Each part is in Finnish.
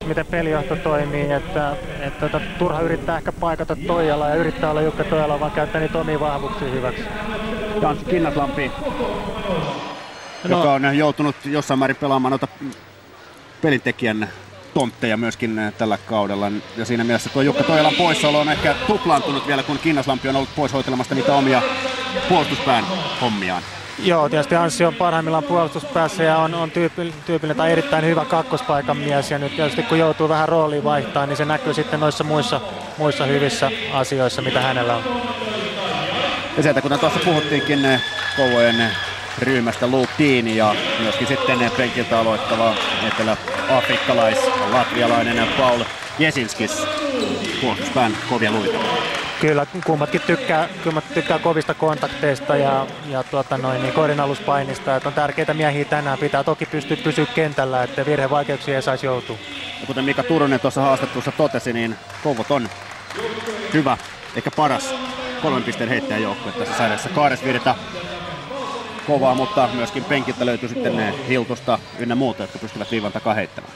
miten pelijohto toimii, että turha yrittää ehkä paikata Toijalaa ja yrittää olla Jukka Toijala, vaan käyttää niitä omia vahvuuksia hyväksi. Janssi Kinnaslampi, joka on joutunut jossain määrin pelaamaan noita pelintekijän tontteja myöskin tällä kaudella. Ja siinä mielessä tuo Jukka Toijalan poissaolo on ehkä tuplaantunut vielä, kun Kinnaslampi on ollut pois hoitelemasta niitä omia puolustuspään hommiaan. Joo, tietysti Anssi on parhaimmillaan puolustuspäässä ja on tyypillinen tai erittäin hyvä kakkospaikan mies. Ja nyt tietysti kun joutuu vähän rooliin vaihtaa, niin se näkyy sitten noissa muissa hyvissä asioissa, mitä hänellä on. Ja sieltä, kuten tuossa puhuttiinkin Kouvojen ryhmästä Luke Dean ja myöskin sitten penkiltä aloittava etelä-afrikkalais-latvialainen Paul Jesinskis, puolustuspään kovia luita. Kyllä, kummatkin tykkää kovista kontakteista ja koordinaluspainista. Että on tärkeitä miehiä tänään. Pitää toki pysyä kentällä, että virhevaikeuksia ei saisi joutua. Ja kuten Mika Turunen tuossa haastattelussa totesi, niin Kouvot on hyvä, ehkä paras 3 pisteen heittäjäjoukkue tässä sarjassa. Kaaresvirta kovaa, mutta myöskin penkiltä löytyy sitten Hiltusta ynnä muuta, jotka pystyvät viivan takaa heittämään.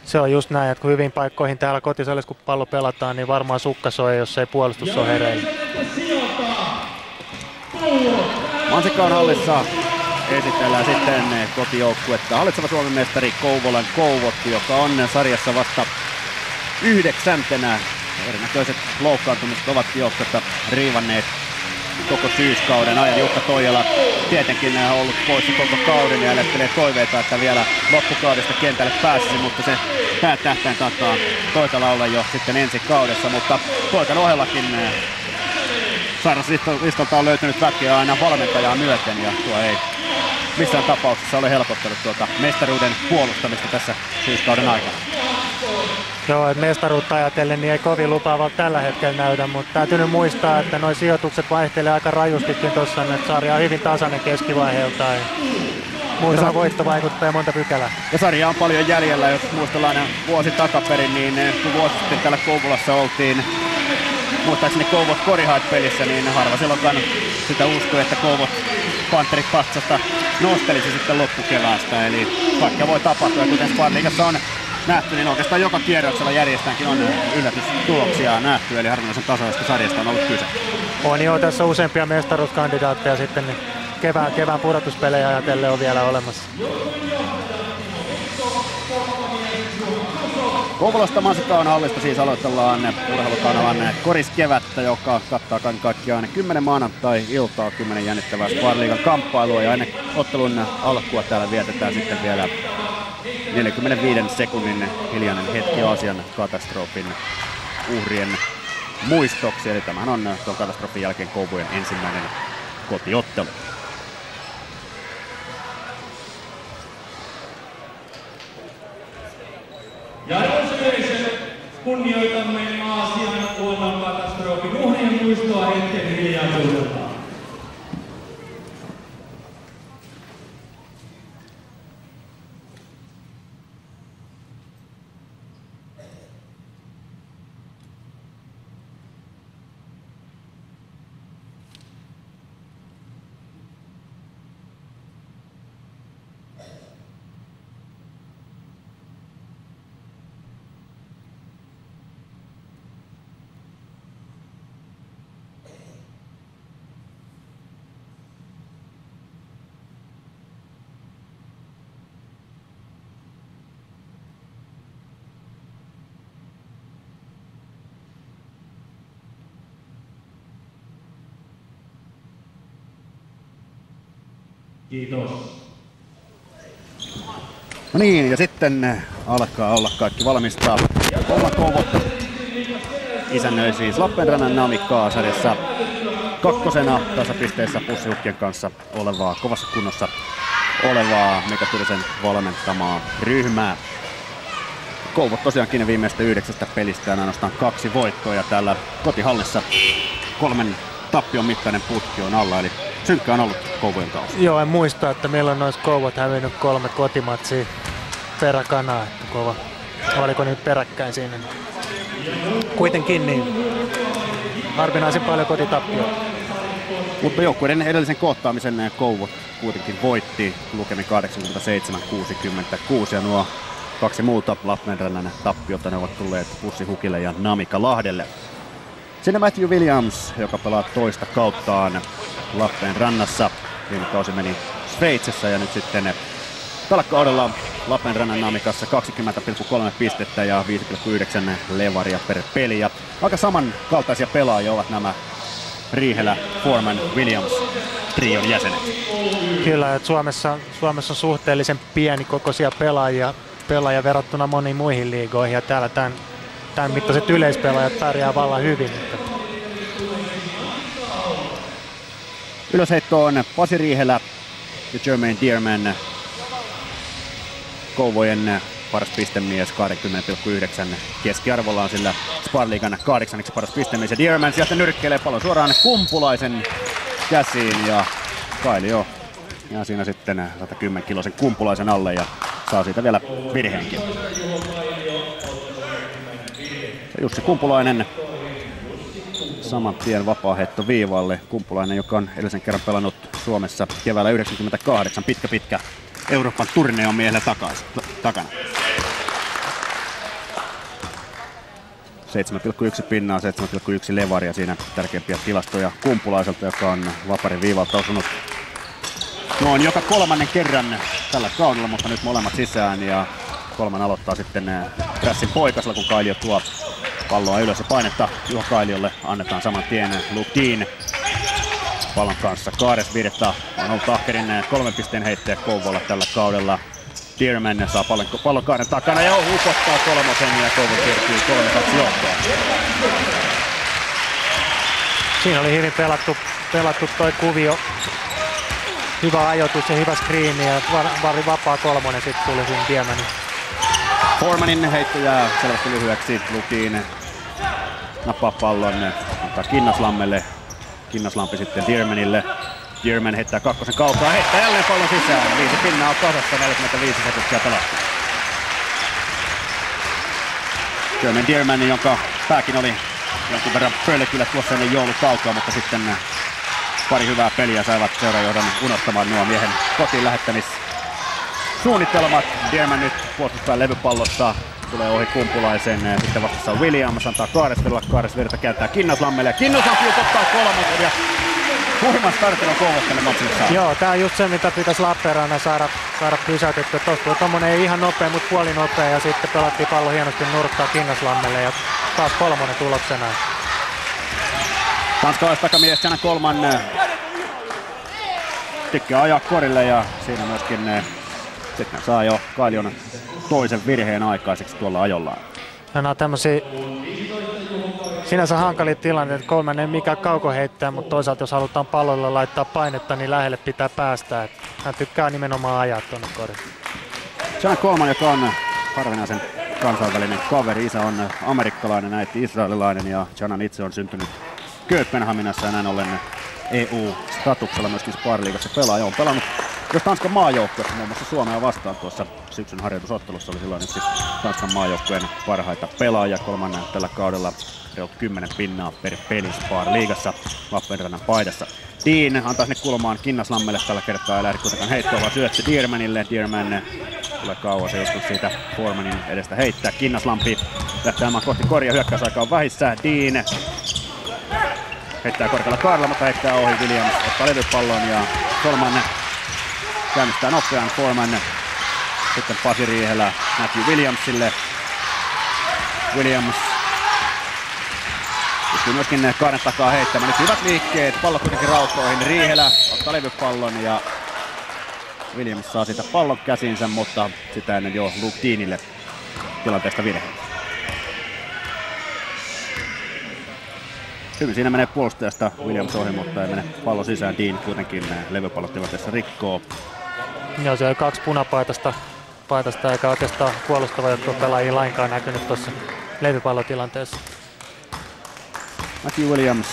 Se on just näin, että kun hyvin paikkoihin täällä kotisalissa kun pallo pelataan, niin varmaan sukka soi, jos ei puolustus ole hereillä. Mansikkaan hallissa esitellään sitten kotijoukkuetta. Hallitseva Suomen mestari Kouvolan Kouvot, joka on sarjassa vasta 9. Erinäköiset loukkaantumiset ovat joukkuetta riivanneet koko syyskauden ajan. Jukka Toijala tietenkin on ollut poissa koko kauden ja elettelee toiveita, että vielä loppukaudesta kentälle pääsisi, mutta se päätähtäin taitaa Toijala olla jo sitten ensi kaudessa, mutta Toikan ohellakin sairaslistalta on löytynyt väkeä aina valmentajaa myöten ja tuo ei missään tapauksessa ole helpottanut tuota mestaruuden puolustamista tässä syyskauden aikana. Joo, että mestaruutta ajatellen niin ei kovin lupaavalta tällä hetkellä näytä, mutta täytyy nyt muistaa, että nuo sijoitukset vaihtelee aika rajustikin tuossa, että sarja on hyvin tasainen keskivaiheeltaan. Muutama voitto vaikuttaa monta pykälää. Ja sarja on paljon jäljellä, jos muistellaan vuosi takaperin, niin kun vuosi sitten täällä Kouvolassa oltiin, muistaakseni Kouvot Korihait-pelissä, niin harva silloinkaan sitä uskoi, että Kouvot Panterit patsasta nostelisi sitten loppukeväästä, eli kaikkea voi tapahtua, ja kuten Sparliigassa on nähty, niin oikeastaan joka kierroksella järjestäänkin on yllätystuloksia nähty, eli harvinaisen tasaisesta sarjasta on ollut kyse. On jo tässä useampia mestaruuskandidaatteja sitten, niin kevään pudotuspelejä ajatellen on vielä olemassa. Kouvolasta Mansikkaan hallista siis aloitellaan urheilukanavan koriskevättä, joka kattaa kaiken kaikkiaan 10 maanantai-iltaa, 10 jännittävää Sparliigan kamppailua, ja ennen ottelun alkua täällä vietetään sitten vielä 45 sekunnin hiljainen hetki Aasian katastrofin uhrien muistoksi, eli tämähän on tuon katastrofin jälkeen Kouvojen ensimmäinen kotiottelu. Ja yleisö, kunnioitamme Aasian luonnonkatastrofin uhrien muistoa hetken hiljaisuudella. Kiitos. No niin, ja sitten alkaa olla kaikki valmista. Kouvot isännöi siis Lappeenrannan Namikaa sarjassa kakkosena tasapisteessä Pussihukkien kanssa olevaa, kovassa kunnossa olevaa Mika Turisen valmentamaa ryhmää. Kouvot tosiaankin viimeistä 9 pelistään ainoastaan 2 voittoa ja täällä kotihallissa 3 tappion mittainen putki on alla, eli synkkä on ollut Kouvojen kausi. Joo, en muista, että meillä on noissa Kouvot hävinnyt 3 kotimatsia peräkanaa, että kova. Oliko nyt peräkkäin siinä? Kuitenkin niin. Harvinaisen paljon kotitappioita. Mutta joukkueiden edellisen kohtaamisen Kouvot kuitenkin voitti lukemin 87-66 ja nuo 2 muuta Lappeenrannan tappiota, ne ovat tulleet Pussi Hukille ja Namika Lahdelle. Sinne Matthew Williams, joka pelaa toista kauttaan Lappeenrannassa. Viime kausi meni Sveitsissä ja nyt sitten tällä kaudella Lappeenrannan Namikassa 20,3 pistettä ja 5,9 levaria per peli. Ja aika samankaltaisia pelaajia ovat nämä Riihelä, Foreman, Williams trion jäsenet. Kyllä, että Suomessa on suhteellisen pienikokoisia pelaajia verrattuna moniin muihin liigoihin ja täällä tämän mittaiset yleispelaajat pärjää vallan hyvin. Ylösheitto on Pasi Riihelä ja Jermaine Dearman. Kouvojen paras pistemies 20,9 keskiarvolla on sillä Sparliigan 8. paras pistemies ja Dearman sieltä nyrkkeilee pallon suoraan Kumpulaisen käsiin ja Kailio ja siinä sitten 110-kiloisen Kumpulaisen alle ja saa siitä vielä virheenkin. Ja Jussi Kumpulainen saman tien vapaaheitto viivalle. Kumpulainen, joka on edellisen kerran pelannut Suomessa keväällä 1998. Pitkä Euroopan turne on miehellä takana. 7,1 pinnaa, 7,1 levaria siinä tärkeimpiä tilastoja Kumpulaiselta, joka on vaparin viivalta osunut noin joka 3. kerran tällä kaudella, mutta nyt molemmat sisään ja 3 aloittaa sitten Prässin poikasella, kun Kailio tuo palloa ylös ja painetta Juha Kailiolle annetaan saman tien Luke Dean pallon kanssa. Kaares Virta on ollut ahkerin 3 pisteen heittäjä Kouvolla tällä kaudella. Dearman saa pallon kaaren takana ja upottaa 3 ja Kouvo siirtyy 3-2 johtoon. Siinä oli hyvin pelattu toi kuvio. Hyvä ajoitus ja hyvä screeni ja vapaa 3 sitten tuli siinä Dearmanin. Formanin heitto jää selvästi lyhyeksi. Lukiin nappaa pallon, antaa Kinnaslammelle. Kinnaslampi sitten Dearmanille. Dearman heittää 2 kautta, heittää jälleen pallon sisään. 5 pinnaa on kasassa, 45 sekuntia pelattu. Jermaine Dearman, jonka pääkin oli jonkun verran pölkyllä tuossa ennen joulutaukoa, mutta sitten pari hyvää peliä saivat seuraajohdon unohtamaan nuo miehen kotiin lähettämissuunnitelmat. Dearman nyt puolustuspään levypallossa tulee ohi Kumpulaisen, sitten vastassa Williams antaa Kaaresvirta kääntää Kinnaslammelle ja Kinnaslampi ottaa 3 ja Hurman startilla Kouvolle matsille saa. Joo, tää on just se mitä pitäisi Lappeenrannan saada pysäytettyä. Tuossa tuli tommonen ei ihan nopea, mutta puoli nopea ja sitten pelattiin pallo hienosti nurkkaa Kinnaslammelle ja taas 3 tuloksena. Tanskalaistaikamies Jana Kolman tykkää ajaa korille ja siinä myöskin sitten saa jo Kailion toisen virheen aikaiseksi tuolla ajollaan. Nämä on tämmöisiä sinänsä hankalia tilanteita, Kolman ei mikään kaukoheittäjä, mutta toisaalta jos halutaan pallolle laittaa painetta, niin lähelle pitää päästä. Hän tykkää nimenomaan ajaa tuonne korille. Jana Kolman, joka on harvinaisen kansainvälinen kaveri. Isä on amerikkalainen, äiti israelilainen ja Janan itse on syntynyt Kööpenhaminassa ja näin ollen EU-statuksella myöskin Sparliigassa pelaaja. On pelannut jos Tanskan maajoukkueessa muun muassa Suomea vastaan tuossa syksyn harjoitusottelussa oli silloin yksi Tanskan maajoukkueen parhaita pelaajia. Kolmannen tällä kaudella reilut 10 pinnaa per peli Sparliigassa Lappeenrannan paidassa. Dean antaa sinne kulmaan Kinnaslammelle tällä kertaa ja lähde kuitenkaan heittoa, vaan syötti Dearmanille. Dearman tulee kauas ja joskus siitä Formanin edestä heittää. Kinnaslampi lähtee kohti korja, hyökkäysaika on vähissä. Dean heittää korkealla kaarella, mutta heittää ohi. Williams ottaa levypallon ja Kolman käynnistää nopean. Foreman sitten Pasi Riihelä Matthew Williamsille. Williams pystyy myöskin kaaren takaa heittämään. Nyt hyvät liikkeet, pallo kuitenkin rautoihin. Riihelä ottaa levypallon ja Williams saa siitä pallon käsinsä, mutta sitä ennen jo Luke Deanille tilanteesta virhe. Hyvin siinä menee puolustajasta Williams ohi, mutta ei mene pallo sisään. Dean kuitenkin levypallotilanteessa rikkoo. Joo, se on 2 punapaitasta eikä oikeastaan puolustava joukkueen pelaajia lainkaan näkynyt tuossa levypallotilanteessa. Matthew Williams.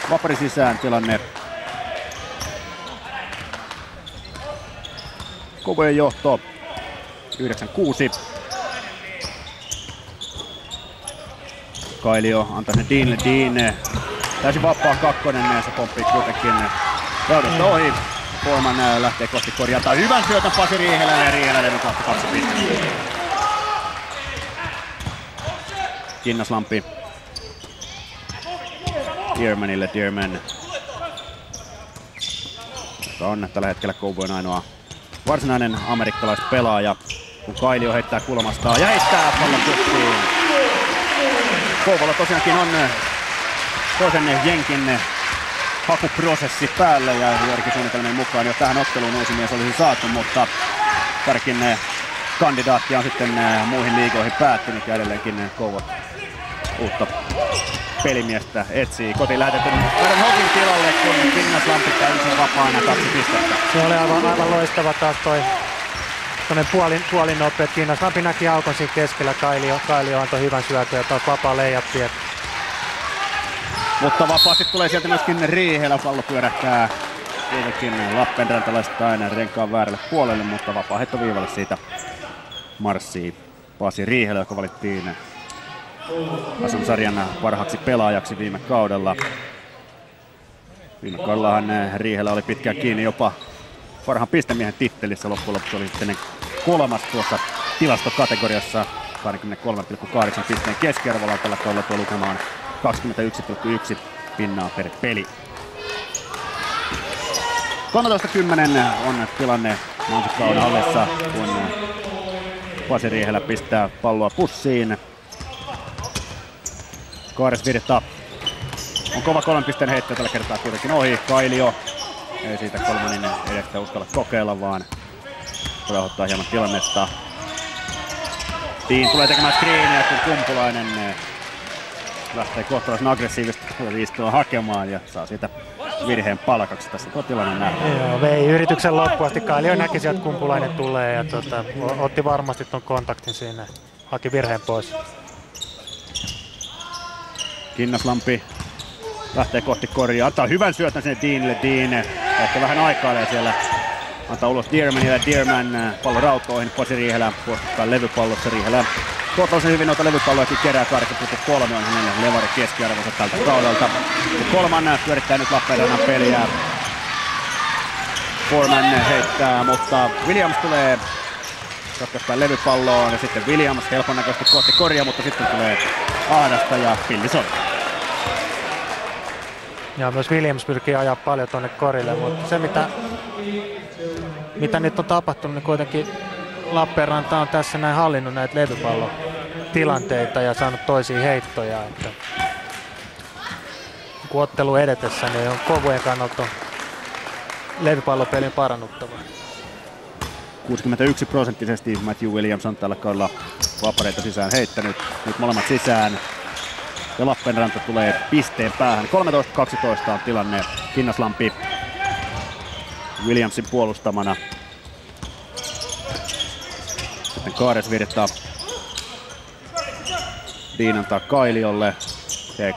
Vapari sisään tilanne. Kovojen johto 9-6. Kailio antaa sen Deanille. Dean täysin vapaa kakkonen ja se pomppii kuitenkin raudasta ohi. Foreman lähtee kohti korjata hyvän syötön Pasi Riihelälle ja Riihelä levy kautta 2 pistettä. Kinnaslampi Dearmanille. Dearman on tällä hetkellä Cowboyn ainoa varsinainen amerikkalaispelaaja, kun Kailio heittää kulmastaan ja heittää pallon pussiin. Kouvola tosiaankin on toisen jenkin hakuprosessi päällä ja jälkisuunnitelmien mukaan jo tähän otteluun uusi mies olisi saatu, mutta parikin kandidaattia on sitten muihin liigoihin päättynyt ja edelleenkin Kouvot uutta pelimiestä etsii. Kotiin lähetetyn Aaron Hogin tilalle, kun Kinnaslampi täysin vapaana 2 pistettä. Se oli aivan loistava taas toi puolin nopea. Kinnaslampi näki aukon siinä keskellä. Kailio antoi hyvän syötön ja taas vapaa leijappi. Mutta vapaasti tulee sieltä myöskin Riihelä. Pallo pyörähtää kuitenkin Lappeenrantalaiset aina renkaan väärälle puolelle, mutta vapaa heitto viivalle siitä marssii Pasi Riihelä, joka valittiin SM-sarjan parhaaksi pelaajaksi viime kaudella. Viime kaudellahan Riihelä oli pitkään kiinni jopa parhaan pistemiehen tittelissä. Loppujen lopuksi oli sitten 3. tuossa tilastokategoriassa 23,8 pisteen keskiarvolla. Tällä kaudella tuo lukema on 21,1 pinnaa per peli. 13:10 on tilanne Mansikkaon hallissa, kun Pasi Riihelä pistää palloa pussiin. Kaaresvirta on kova 3 pisteen heitto tällä kertaa kuitenkin ohi. Kailio ei siitä kolmannen edestä uskalla kokeilla, vaan rauhoittaa hieman tilannetta. Dean tulee tekemään screeniä, kun Kumpulainen lähtee kohtalaisen aggressiivisesti viistoa hakemaan ja saa siitä virheen palkaksi. Tässä tuo tilanne nähdään. Joo, vei yrityksen loppuun asti. Kailio näki sieltä Kumpulainen tulee ja otti varmasti ton kontaktin siinä. Haki virheen pois. Kinnaslampi lähtee kohti koria, antaa hyvän syötön sinne Deanille. Dean ehkä vähän aikailee siellä. Antaa ulos Dearmanille. Dearman pallo rautoihin. Pasi Riihelä puolustaa levypallossa. Riihelä kohtalaisen hyvin noita levypallojakin kerää. 8,3 on hänen levari keskiarvonsa tältä kaudelta. Kolman pyörittää nyt Lappeenrannan peliä. Foreman heittää, mutta Williams tulee katkaistaan levypalloon ja sitten Williams helpon näköisesti kohti koria, mutta sitten tulee ahdasta ja Pillison. Ja myös Williams pyrkii ajaa paljon tuonne korille, mutta se mitä nyt on tapahtunut, niin kuitenkin Lappeenranta on tässä näin hallinnut näitä levypallotilanteita ja saanut toisia heittoja. Että kun ottelu edetessä, niin on Kovujen kannalta levypallopelin parannuttava. 61% Matthew Williams on tällä kaudella vapareita sisään heittänyt. Nyt molemmat sisään. Ja Lappeenranta tulee pisteen päähän. 13-12 on tilanne. Kinnaslampi Williamsin puolustamana. Sitten Kaaresvirta. Dean antaa Kailiolle.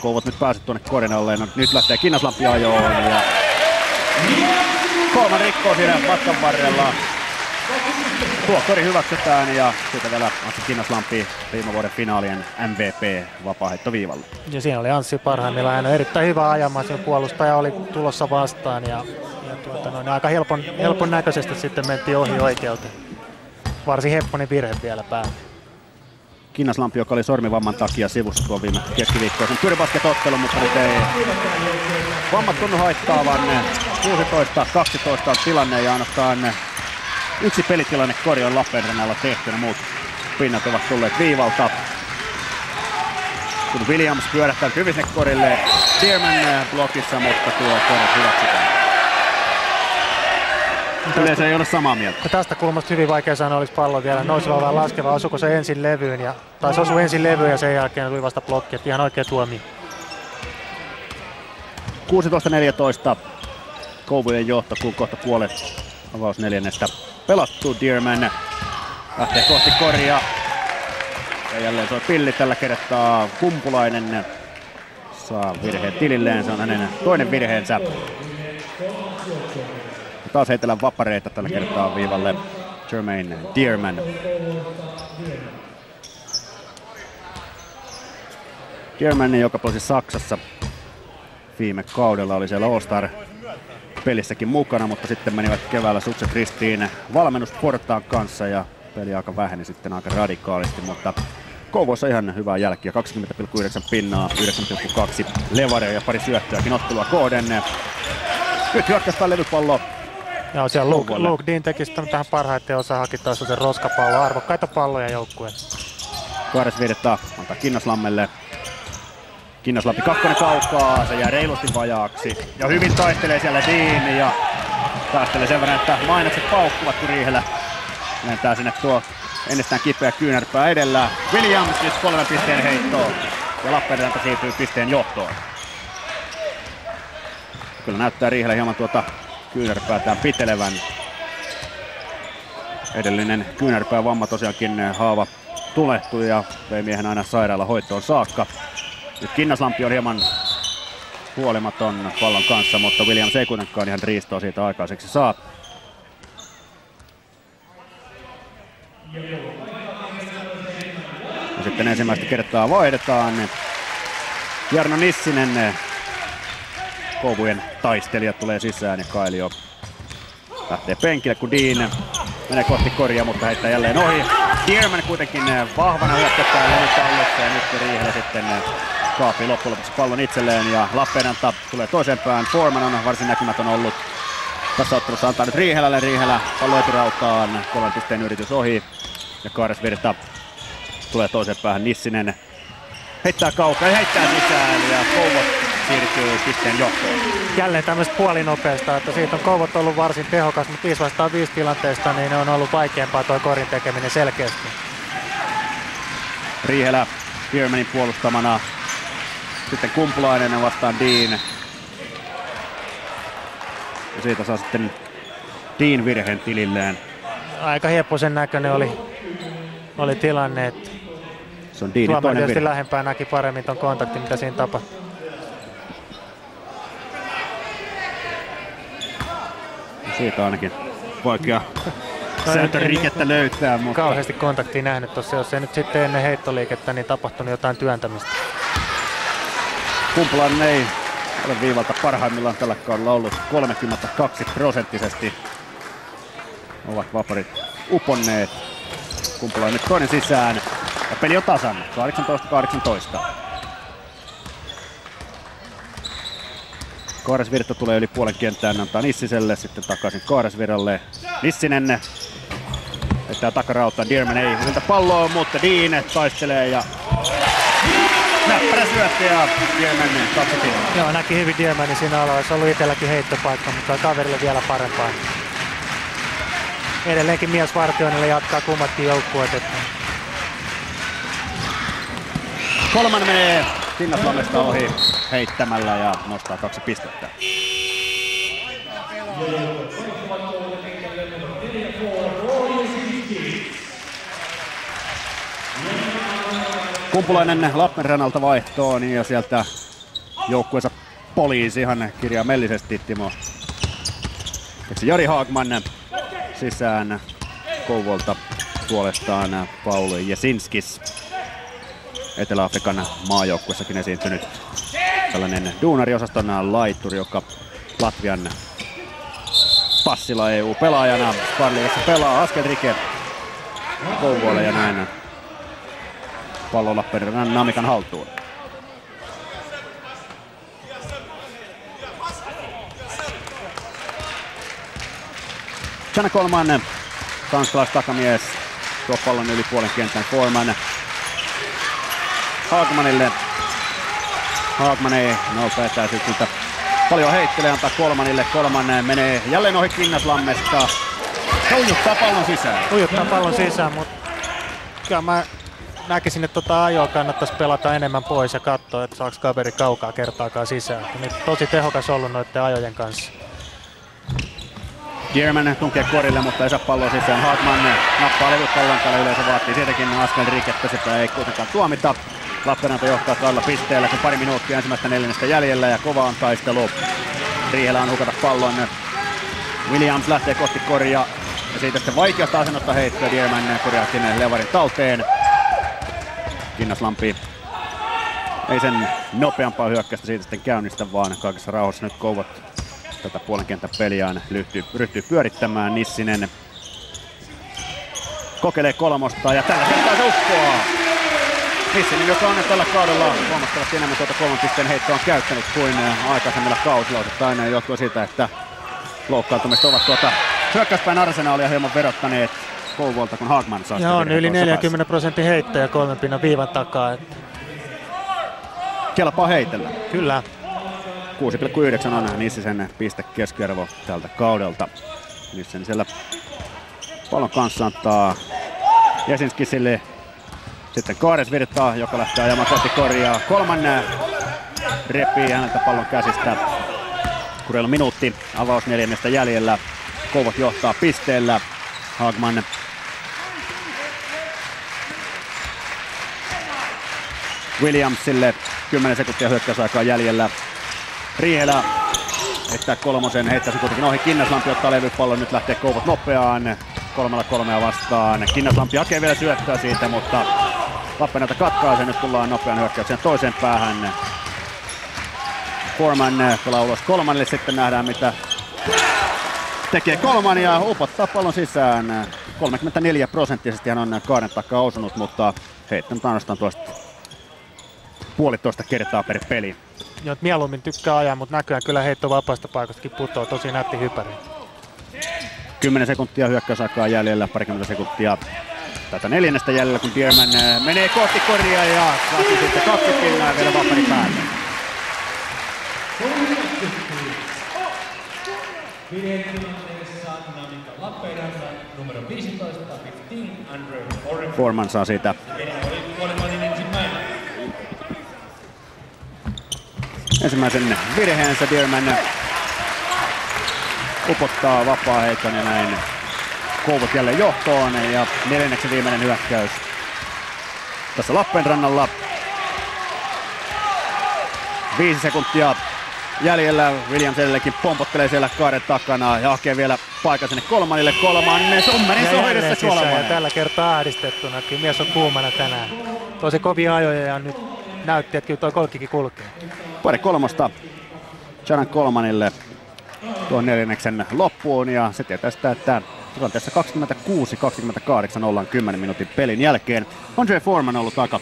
Kouvot nyt päässyt tuonne korin alle. No, nyt lähtee Kinnaslampi ajoon. Ja Kolman rikkoo siinä matkan varrella. Tuo kori hyväksytään ja siitä vielä Anssi Kinnaslampi viime vuoden finaalien MVP vapaaheittoviivalla. Ja siinä oli Anssi parhaimmillaan. Hän on erittäin hyvä ajamaan. Puolustaja oli tulossa vastaan ja aika helpon näköisesti sitten mentiin ohi oikeuteen. Varsin hepponen virhe vielä päällä. Kinnaslampi, joka oli sormivamman takia sivussa tuon viime keskiviikkoisen pyribasket-ottelun, mutta nyt ei vammat tunnu haittaavan. 16-12 on tilanne ja ainoastaan yksi pelitilanne kori on Lappeenrannalla tehtynä, muut pinnat ovat tulleet viivalta. Kun Williams pyörähtää hyvin sinne korille, Dearman blokissa, mutta tuo kori hyväksytään. Yleensä ei ole samaa mieltä. Ja tästä kulmasta hyvin vaikea sanoa, oliko pallo vielä nouseva vai laskeva, osuiko se ensin levyyn, tai se osui ensin levyyn ja sen jälkeen tuli vasta blokki, että ihan oikea tuomio. 16-14 Kouvojen johto, kun kohta puolet avausneljännestä pelattu. Dearman lähtee kohti koria. Ja jälleen se on pilli tällä kertaa. Kumpulainen saa virheen tililleen, se on hänen toinen virheensä. Ja taas heitellään vapareita tällä kertaa viivalle Jermaine Dearman. Dearman, joka pelasi Saksassa viime kaudella, oli siellä All-Star pelissäkin mukana, mutta sitten menivät keväällä sukset ristiin valmennusportaan kanssa ja peliaika väheni sitten aika radikaalisti, mutta Kouvossa ihan hyvää jälkiä, 20,9 pinnaa, 9,2 levaria ja pari syöttöäkin ottelua kohden. Nyt hyökkästään levypallo. Ja siellä Luke Dean teki sitten tähän parhaiten osa haki taas sen roskapallon, arvokkaita palloja joukkueen. Kaares Virta antaa Kinnaslammelle. Kinnaslampi kakkonen kaukaa, se jää reilusti vajaaksi. Ja hyvin taistelee siellä Dean ja taistelee sen verran, että mainokset paukkuvat, kun Riihelä lentää sinne tuo ennestään kipeä kyynärpää edellä. Williams nyt 3 pisteen heittoon ja Lappeenranta siirtyy pisteen johtoon. Kyllä näyttää Riihelä hieman tuota kyynärpäätään pitelevän. Edellinen kyynärpää vamma tosiaankin haava tulehtui ja vei miehen aina sairaalahoitoon saakka. Nyt Kinnaslampi on hieman huolimaton pallon kanssa, mutta Williams ei kuitenkaan ihan riistoa siitä aikaiseksi saa. Ja sitten ensimmäistä kertaa vaihdetaan. Jarno Nissinen, Kouvujen taistelija, tulee sisään ja Kailio lähtee penkille, kun Dean menee kohti koria, mutta heittää jälleen ohi. Dierman kuitenkin vahvana hyökkättää levypallossa ja nyt Riihelä sitten kaapii loppujen lopuksi pallon itselleen ja Lappeenranta tulee toiseen pään. Foreman on varsin näkymätön ollut tässä ottelussa, antaa nyt Riihelälle. Riihelä pallo eturautaan, 3 pisteen yritys ohi ja Kaares Virta tulee toiseen päähän. Nissinen heittää kaukaa ja heittää sisään ja Kouvot siirtyy pisteen johtoon. Jälleen tämmöistä puolinopeasta, että siitä on Kouvot ollut varsin tehokas, mutta 5-5 tilanteesta niin ne on ollut vaikeampaa tuo korin tekeminen selkeästi. Riihelä Biermanin puolustamana. Sitten Kumpulainen vastaan Dean. Ja siitä saa sitten Dean virheen tililleen. Aika hiepoisen näköinen oli tilanne, että se on Deanin toinen virhe. Lähempää näki paremmin ton kontaktin, mitä siinä tapahtui. Siitä ainakin vaikea sääntörikettä löytää. Mutta kauheasti kontaktia nähnyt tuossa, jos ei nyt sitten ennen heittoliikettä niin tapahtunut jotain työntämistä. Kumpulainen ei ole viivalta parhaimmillaan tällä kaudella ollut 32%. Ovat vaparit uponneet. Kumpulainen nyt toinen sisään ja peli on tasan, 18-18. Kaaresvirta tulee yli puolen kenttään, antaa Nissiselle, sitten takaisin Kaaresviralle. Nissinen heittää takarautaan, Dierman ei yltä palloa, mutta Dean taistelee ja näppärä syöttö ja Dierman 2 pinnaa. Joo, näki hyvin Diermanin siinä alla, olisi ollut itselläkin heittopaikka, mutta kaverille vielä parempaa. Edelleenkin mies vartioinnille jatkaa kummatkin joukkueet. Että... Kolman menee Kinnaslamesta ohi heittämällä ja nostaa 2 pistettä. Kumpulainen Lappeenrannalta vaihtoon ja sieltä joukkueensa poliisi ihan kirjaimellisesti Timo. Jari Haagman sisään Kouvolta puolestaan Paul Jesinskis. Etelä-Afrikan maajoukkuessakin esiintynyt tällainen duunariosaston laitturi, joka Latvian passilla EU-pelaajana Sparliigassa pelaa. Askelrike Kouvolle ja näin pallo Lappeenrannan Namikan haltuun. Jana Kolman, tanskalais-takamies, tuo pallon yli puolen kentän. Foreman Haagmanille. Haagman ei nopea etäisyyttä paljon heittelee, antaa Kolmanille. Kolman menee jälleen ohi Kinnaslammesta. Ujuttaa pallon sisään. Ujuttaa pallon sisään, mutta kyllä mä näkisin, että tota ajoa kannattaisi pelata enemmän pois ja katsoa, että saaks kaveri kaukaa kertaakaan sisään. Nyt tosi tehokas ollut noiden ajojen kanssa. Dierman tunkee korille, mutta ei saa palloa sisään. Haagman nappaa levypallon, täällä yleensä vaatii siitäkin askel rikettä, sitä ei kuitenkaan tuomita. Lappeenranta johtaa 2 pisteellä, kun pari minuuttia ensimmäistä 4. jäljellä ja kova on taistelu. Riihelä on hukata pallon. Williams lähtee kohti koria ja siitä sitten vaikeasta asennosta heittoa. Dierman korjaakin levarin talteen. Kinnaslampi ei sen nopeampaa hyökkäystä siitä sitten käynnistä, vaan kaikessa rauhassa nyt Kouvot tätä puolen kentän peliään ryhtyy pyörittämään. Nissinen kokeilee kolmosta ja tällä kertaa se uppoaa. Nissinen, joka on tällä kaudella huomattavasti enemmän tuota 3 pisteen heittoa on käyttänyt kuin aikaisemmilla kausilla. Osittain johtuen siitä, että loukkaantumiset ovat hyökkäyspäin Arsenaalia hieman verottaneet Kouvolta, kun Hagman saa. Joo, on yli 40% heittäjä 3 pinnan viivan takaa. Että... kelpaa heitellä. Kyllä. 6,9 on Nissisen piste keskiarvo tältä kaudelta. Nissinen siellä pallon kanssa antaa Jasinskisille. Sitten Kaares virtaa, joka lähtee ajamaan kohti korjaa. Kolman repii häneltä pallon käsistä. Kurella minuutti avaus 4 jäljellä. Kouvot johtaa pisteellä. Hagman Williamsille 10 sekuntia hyökkäysaikaa jäljellä. Riihelä heittää kolmosen, heittää sen kuitenkin ohi. Kinnaslampi ottaa levypallon, nyt lähtee Kouvot nopeaan. 3-3 vastaan. Kinnaslampi hakee vielä syöttöä siitä, mutta Lappeenranta katkaisee. Nyt tullaan nopean hyökkäyksen toiseen päähän. Foreman pelaa ulos kolmannelle, sitten nähdään mitä tekee Kolman ja upottaa pallon sisään. 34% hän on kaaren takaa osunut, mutta heittänyt ainoastaan puolitoista kertaa per peli. Joo, mieluummin tykkää ajaa, mutta näköjään kyllä heitto vapaasta paikastakin putoaa, tosi nätti hypäri. 10 sekuntia hyökkäysaikaa jäljellä, parikymmentä sekuntia tätä 4. jäljellä, kun Bierman menee kohti korjaa ja saa sitten 2 pinnaa ja vielä vapari päälle. Foreman saa siitä ensimmäisen virheensä. Bierman upottaa vapaa-heiton ja näin Kouvot jälleen johtoon ja 4. viimeinen hyökkäys tässä Lappeenrannalla. 5 sekuntia jäljellä. Williams edelleenkin pompottelee siellä kaaren takana ja hakee vielä paikan sinne Kolmanille. Kolmannen Summerin sohdessa Kolmannen. Ja tällä kertaa ahdistettuna. Kyllä mies on kuumana tänään. Tosi kovia ajoja ja nyt näytti, että kyllä tuo kolkkikin kulkee. Pari kolmosta Jaran Kolmanille tuon 4. loppuun ja se tietää sitä, että tilanteessa 26-28 ollaan 10 minuutin pelin jälkeen. Andre Foreman on ollut aika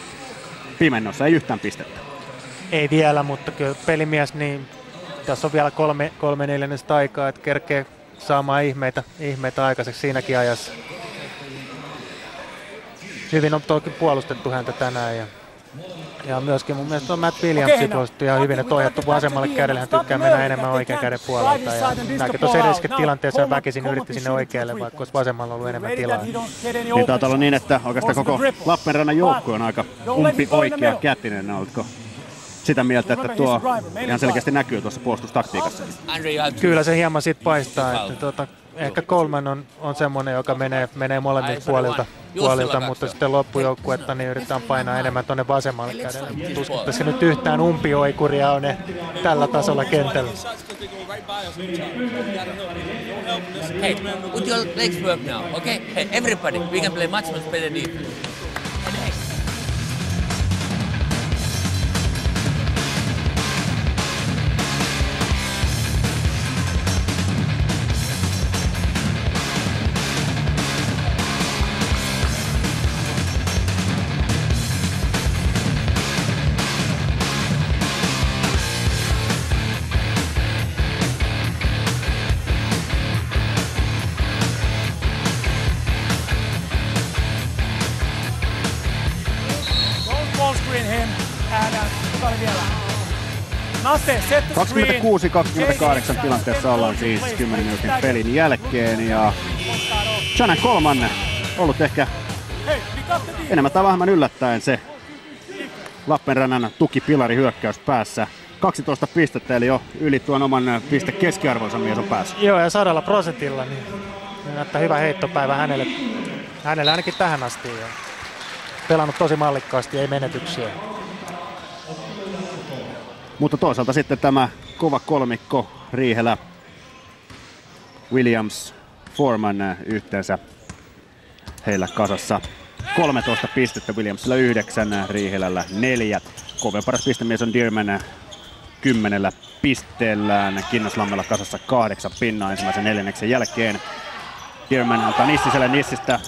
pimennossa, ei yhtään pistettä. Ei vielä, mutta kyllä pelimies, niin tässä on vielä 3/4 aikaa, että kerkee saamaan ihmeitä aikaiseksi siinäkin ajassa. Hyvin on toki puolustettu häntä tänään ja myöskin mun mielestä on Matt Williamsin puolustettu ihan hyvin, että ohjattu vasemmalle kädelle, hän tykkää mennä enemmän oikean käden puolelta ja näkö tuossa edellisessä tilanteessa väkisin yritti sinne oikealle, vaikka olisi vasemmalla ollut enemmän tilaa. Niin taitaa olla niin, että oikeastaan koko Lappeenrannan joukkue on aika umpi oikea kätinen. Oletko sitä mieltä, että tuo ihan selkeästi näkyy tuossa puolustustaktiikassa? Kyllä se hieman siitä paistaa, että ehkä Coleman on semmoinen, joka menee molemmilta puolilta, mutta sitten loppujoukkuetta niin yritetään painaa enemmän tuonne vasemmalle kädelle. Tuskin tässä nyt yhtään umpioikuria on tällä tasolla kentällä. Hey, put your legs work now, okay? Hey, everybody, we can play much better defense. him and tuli vielä. Naste, set the screen. 26-28 tilanteessa ollaan siis 10 minuutin pelin jälkeen ja Janan Coleman ollut ehkä enemmän tai vähemmän yllättäen se Lappeenrannan tukipilari hyökkäys päässä. 12 pistettä eli jo yli tuon oman piste keskiarvonsa mies on päässä. Joo, ja 100% niin näyttää hyvä heittopäivä hänelle ainakin tähän asti. Ja pelannut tosi mallikkaasti, ei menetyksiä. Mutta toisaalta sitten tämä kova kolmikko Riihelä, Williams, Foreman yhteensä heillä kasassa 13 pistettä, Williamsilla 9, Riihelällä 4. KV paras pistemies on Dearman 10 pisteellään. Kinnaslammella kasassa 8 pinnaa ensimmäisen neljänneksen jälkeen. Kierman antaa Nissiselle, Nissistä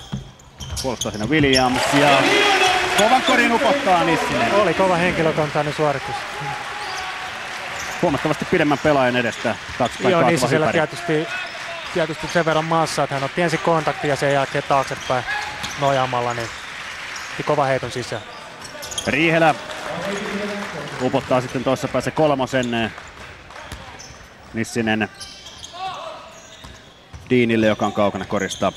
puolustaa sinne Williams ja kovan korin upottaa Nissinen. Oli kova henkilökontainen suoritus. Huomattavasti pidemmän pelaajan edestä taaksepäin Joo, kaatuva Nissisellä hypäri. tietysti sen verran maassa, että hän otti ensin kontaktia ja sen jälkeen taaksepäin nojaamalla, niin kova heiton sisään. Riihelä upottaa sitten toisessa päässä kolmosen. Nissinen Deanille, joka on kaukana korista.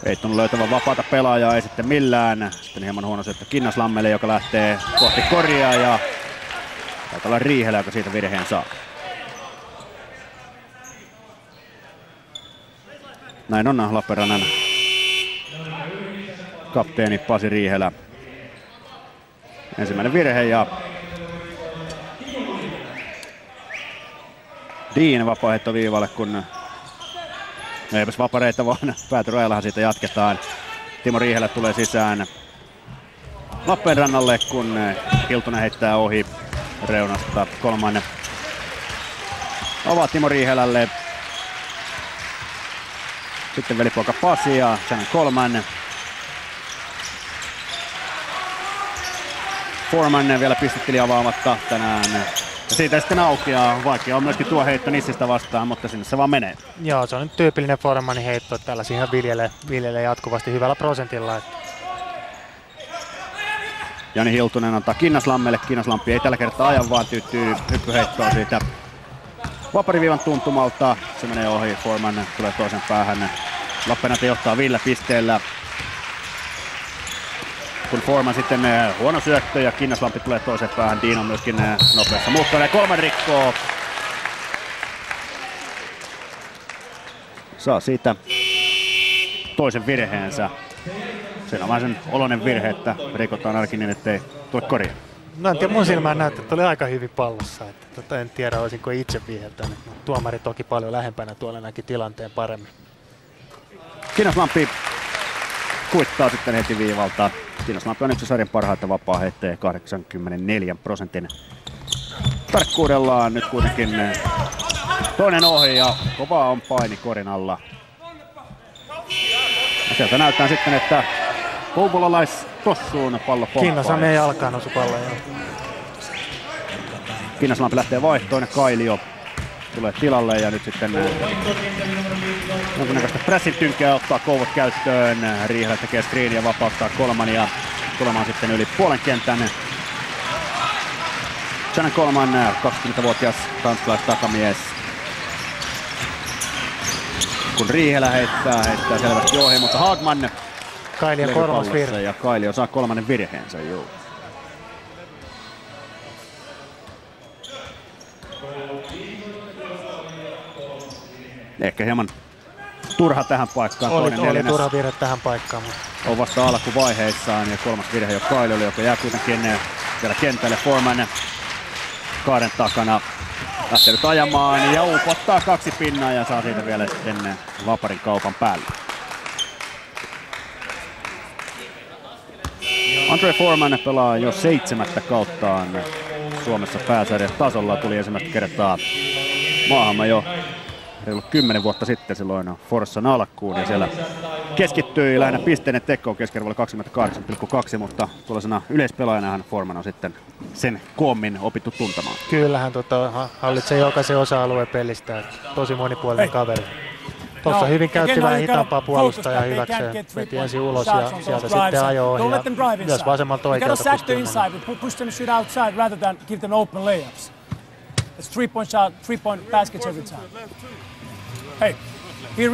Ei tunnu löytävän vapaata pelaajaa, ei sitten millään. Sitten hieman huono syöttö Kinnaslammelle, joka lähtee kohti koria ja taitaa olla Riihelä, joka siitä virheen saa. Näin on Lappeenrannan kapteeni Pasi Riihelä. Ensimmäinen virhe ja Dean vapaaheittoviivalle, kun eipäs vapareita vaan päätyrajallahan siitä jatketaan. Timo Riihelä tulee sisään Lappeenrannalle, kun Hiltunen heittää ohi reunasta. Kolmannen avaa Timo Riihelälle. Sitten velipoika Pasi ja sen kolmannen. Foreman vielä pistetili avaamatta tänään. Ja siitä sitten aukeaa. Vaikea on myöskin tuo heitto Nissistä vastaan, mutta sinne se vaan menee. Joo, se on nyt tyypillinen Foremanin heitto. Tällä siihen viljelee jatkuvasti hyvällä prosentilla. Jani Hiltunen antaa Kinnaslammelle. Kinnaslampi ei tällä kertaa ajan, vaan tyytyy hyppyheittoon siitä vapariviivan tuntumalta. Se menee ohi. Foreman tulee toisen päähän. Lappeenranta johtaa 5 pisteellä. Kun Foreman sitten huono syöttö ja Kinnaslampi tulee toiseen päähän. Dean on myöskin nopeassa muuttoon. Kolman rikkoo. Saa siitä toisen virheensä. Se on vähän sen oloinen virhe, että rikotaan ainakin niin, ettei tule koria. No en tiedä, mun silmään näyttää, että oli aika hyvin pallossa. Että en tiedä, olisinko itse viheltänyt. Tuomari toki paljon lähempänä tuolla näki tilanteen paremmin. Kinnaslampi kuittaa sitten heti viivalta. Kinnaslampi on yksi sarjan parhaita vapaaheittajia 84% tarkkuudellaan. Nyt kuitenkin toinen ohi ja kovaa on paini korin alla. Ja sieltä näyttää sitten, että kouvolalais-tossuun pallo pomppaa. Kinnaslampi ei jalkaan osu pallo. Kinnaslampi lähtee vaihtoon ja Kailio tulee tilalle ja nyt sitten jonkinnäköistä pressin tynkeä ottaa Kouvot käyttöön. Riihelä tekee screen ja vapauttaa Kolman ja tulemaan sitten yli puolen kentän. Shannon Kolman, 20-vuotias tanskalais-takamies. Kun Riihelä heittää selvästi ohi, mutta Hagman Kailio kolmas virhe. Ja Kailio saa kolmannen virheensä, joo. Ehkä hieman turha tähän paikkaan. Oli turha virhe tähän paikkaan. Mutta on vasta alkuvaiheissaan ja kolmas virhe jo Kailiolle, joka jää kuitenkin vielä kentälle. Foreman kaaren takana lähtenyt ajamaan ja upottaa 2 pinnaa ja saa siitä vielä sitten vaparin kaupan päälle. Andre Foreman pelaa jo 7. kauttaan Suomessa pääsarjan tasolla. Tuli ensimmäistä kertaa maahamme jo reilu 10 vuotta sitten silloin Forssan alkuun ja siellä keskittyi lähinnä pisteiden tekoon keskiarvolla 28,2, mutta tuollaisena yleispelaajanahan Foreman on sitten sen koommin opittu tuntemaan. Kyllähän hallitsee jokaisen osa-alueen pelistä, tosi monipuolinen kaveri. Tuossa hyvin käytti vähän hitaampaa puolustajaa hyväkseen, veti ensin ulos ja sieltä sitten ajoi ohi ja myös vasemmalta oikealta pystyy mennä. It's 3-point shot, 3-point baskets every time. Hey, be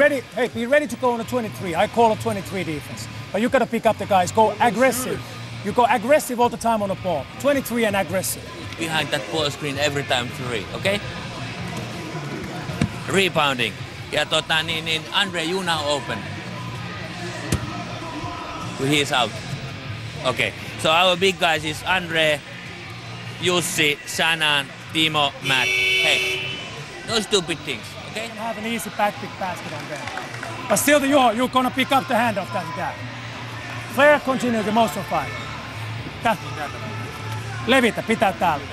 ready to go on a 23. I call a 23 defense. But you gotta pick up the guys, go aggressive. You go aggressive all the time on the ball. 23 and aggressive. Behind that ball screen every time 3, okay? Rebounding. Ja Andre, you now open. He is out. Okay, so our big guys is Andre, Jussi, Shannon, Timo, Matt. Hey, no stupid things, okay? You have an easy backpick basket on there. But still, you're gonna pick up the handoff that guy. Flair continue the motion fight. Levitä, pitää täällä.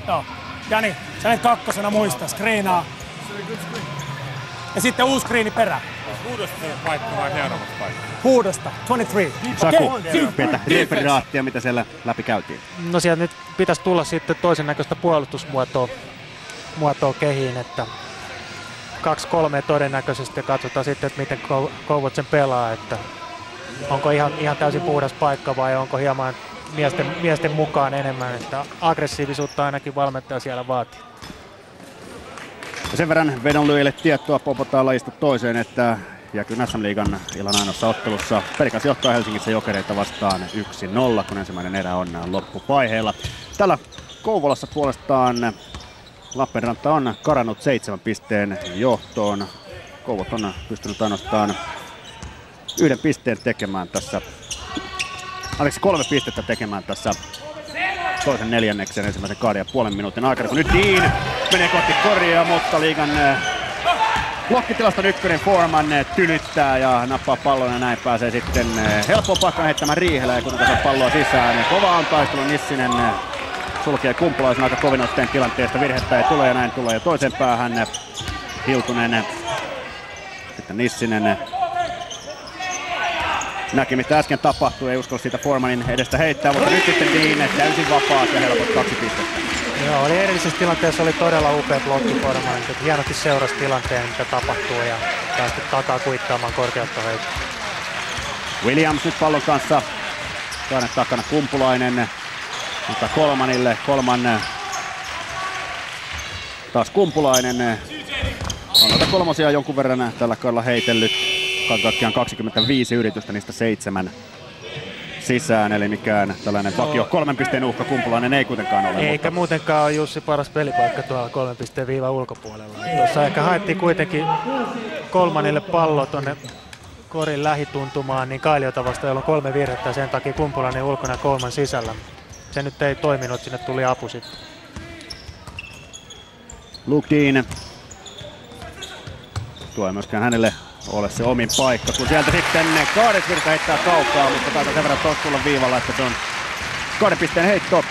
Joo. Jani, sä näet kakkosena muista, screenaa. Ja sitten uusi screeni perään. Huudosta paikka vai seuraavasta paikka? Huudosta, 23. Saku, pientä referaattia, mitä siellä läpi käytiin. No sieltä nyt pitäisi tulla sitten toisen näköistä puolustusmuotoa kehiin, että 2-3 todennäköisesti ja katsotaan sitten, että miten Kouvot sen pelaa, että onko ihan täysin puhdas paikka vai onko hieman miesten mukaan enemmän, että aggressiivisuutta ainakin valmentaja siellä vaatii. Ja sen verran vedonlyöjille tietoa popotaan lajista toiseen, että Jääkyyn SM-liigan illan ainoassa ottelussa Perikas johtaa Helsingissä Jokereita vastaan 1-0, kun ensimmäinen erä on loppuvaiheella. Täällä Kouvolassa puolestaan Lappeenranta on karannut 7 pisteen johtoon. Kouvot on pystynyt ainoastaan 1 pisteen tekemään tässä, 3 pistettä tekemään tässä toisen neljänneksen ensimmäisen 2,5 minuutin aikana, kun nyt Dean menee kohti koria, mutta liigan blokkitilaston ykkönen Foreman tylyttää ja nappaa pallon ja näin pääsee sitten helppoon paikkaan heittämään Riihelä ja kuitenkaan saa palloa sisään. Kova on taistelu, Nissinen sulkee Kumpulaisen aika kovin otteen tilanteesta, virhettä ei tule ja näin tulee jo toisen päähän Hiltunen. Sitten Nissinen näki mitä äsken tapahtui, ei uskalla siitä Foremanin edestä heittää, mutta nyt sitten Dean täysin vapaat ja helpot 2 pistettä. Joo, oli edellisessä tilanteessa oli todella upea blokki Foremanin, että hienosti seurasi tilanteen mitä tapahtuu ja päästi takaa kuittaamaan korkeutta heitä. Williams nyt pallon kanssa, toinen takana Kumpulainen, mutta Kolmanille, Kolman taas Kumpulainen, on noita kolmosia jonkun verran tällä kaudella heitellyt. Kaikkiaan 25 yritystä, niistä 7 sisään, eli mikään tällainen vakio 3 pisteen uhka Kumpulainen ei kuitenkaan ole. Eikä muutenkaan ole Jussi paras pelipaikka tuolla 3 pisteen viivan ulkopuolella. Tuossa ehkä haettiin kuitenkin Kolmanille pallo tuonne korin lähituntumaan, niin Kailiota vastaan, jolla on 3 virhettä ja sen takia Kumpulainen ulkona ja Kolman sisällä. Se nyt ei toiminut, sinne tuli apu sitten. Luke Dean tuo myöskään hänelle ole se omin paikka, kun sieltä sitten Kaaresvirta heittää kaukaa, mutta taitaa sen verran tuossa tulla viivalla, että se on 2 pisteen heitto.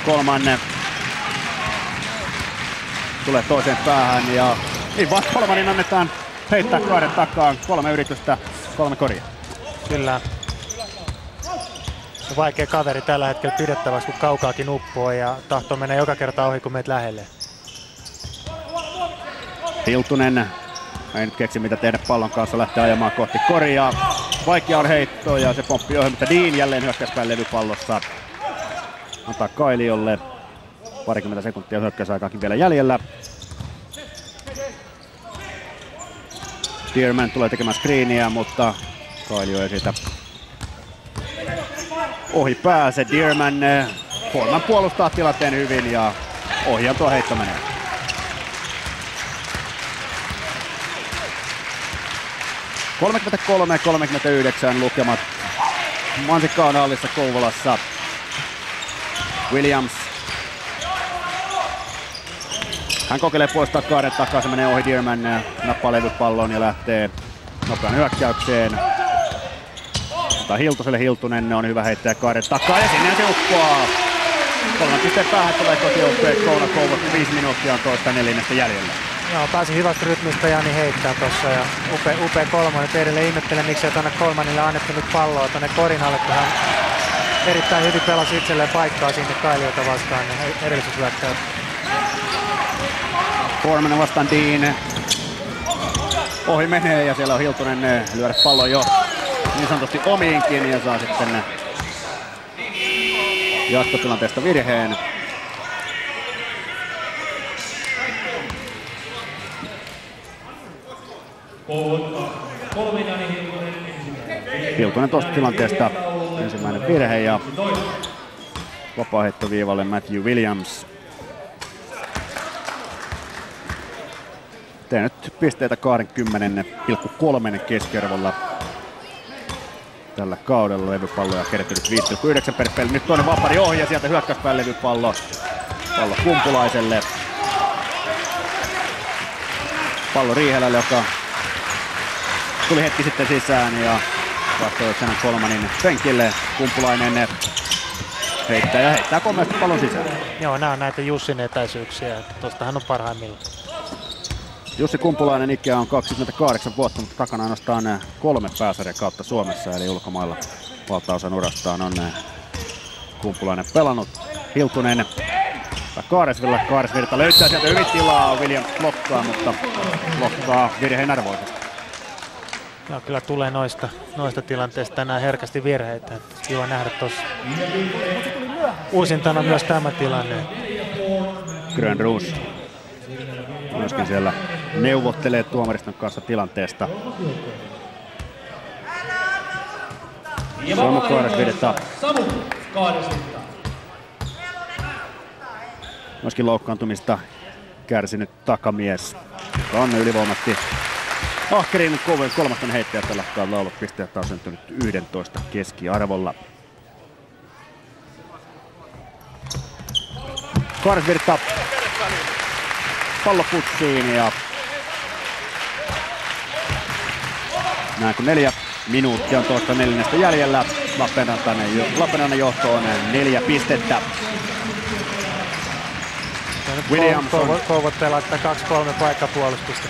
Kolman tulee toiseen päähän ja niin vasta Kolmanin annetaan heittää Kaaren takaan. 3 yritystä, 3 koria. Kyllä. Vaikea kaveri tällä hetkellä pidettäväksi, kun kaukaakin uppoo ja tahtoo mennä joka kerta ohi, kun meet lähelle. Hiltunen ei nyt keksi mitä tehdä pallon kanssa, lähtee ajamaan kohti koria. Vaikea on heitto ja se pomppii ohi, mutta Dean jälleen hyökkäyspään levypallossa. Antaa Kailiolle parikymmentä sekuntia hyökkäysaikaakin vielä jäljellä. Dearman tulee tekemään screeniä, mutta Kailio ei siitä ohi pääse. Dearman Forman puolustaa tilanteen hyvin ja ohjaan tuo heitto menee. (33-39) lukemat Mansikkaan hallissa Kouvolassa. Williams. Hän kokeilee puolustaa Kaaren takaa, se menee ohi Dearman, nappaa levypallon ja lähtee nopean hyökkäykseen. Mutta Hiltuselle Hiltunen on hyvä heittää Kaaren takaa ja sinne se uppoaa. 3 pisteen päähän tulee kotijoukkueet Kouvot, 5 minuuttia on toista neljännestä jäljellä. Joo, pääsi hyvästä rytmistä Jani heittää tossa ja upea Kolmanen. Edelleen ihmettelen, miksi ei tuonne Kolmanille annettu nyt palloa tuonne korin alle, kun hän erittäin hyvin pelasi itselleen paikkaa sinne Kailiota vastaan edellisessä hyökkäyksessä. Forman vastaan Dean. Ohi menee ja siellä on Hiltunen lyödä pallon jo niin sanotusti omiinkin ja saa sitten jatkotilanteesta virheen. Hiltunen tuosta tilanteesta ensimmäinen virhe ja vapaaheittoviivalle Matthew Williams. Tehnyt pisteitä 20,3 keskiarvolla tällä kaudella. Levypalloja kerättynyt 5,9 per peli. Nyt toinen vapari ohi ja sieltä hyökkäyspään levypallo. Pallo Kumpulaiselle. Pallo Riihelälle, joka tuli hetki sitten sisään ja vastoi Kolmanin penkille. Kumpulainen heittää komeasti pallon sisään. Joo, nämä on näitä Jussin etäisyyksiä, että tostahan on parhaimmillaan. Jussi Kumpulainen ikää on 28 vuotta, mutta takana ainoastaan 3 pääsarjan kautta Suomessa, eli ulkomailla valtaosan urastaan on Kumpulainen pelannut. Hiltunen Kaaresvirta löytää sieltä hyvin tilaa, Williams blokkaa, mutta blokkaa virheen arvoisesti. Joo, kyllä tulee noista tilanteista tänään herkästi virheitä. Kiva nähdä tuossa uusintana myös tämä tilanne. Grönroos myöskin siellä neuvottelee tuomariston kanssa tilanteesta. Samu Kaaresvirta. Myöskin loukkaantumista kärsinyt takamies, joka on ylivoimasti ahkerin kolmasten heittäjä tällä kaudella ollut. Pisteet on syntynyt 11 keskiarvolla. Kaaresvirta pallo putsiin ja näin kun 4 minuuttia on tuosta neljännestä jäljellä. Lappeenrannan johto on 4 pistettä. Williamson kouvottelee laittaa 2-3 paikkapuolustusta.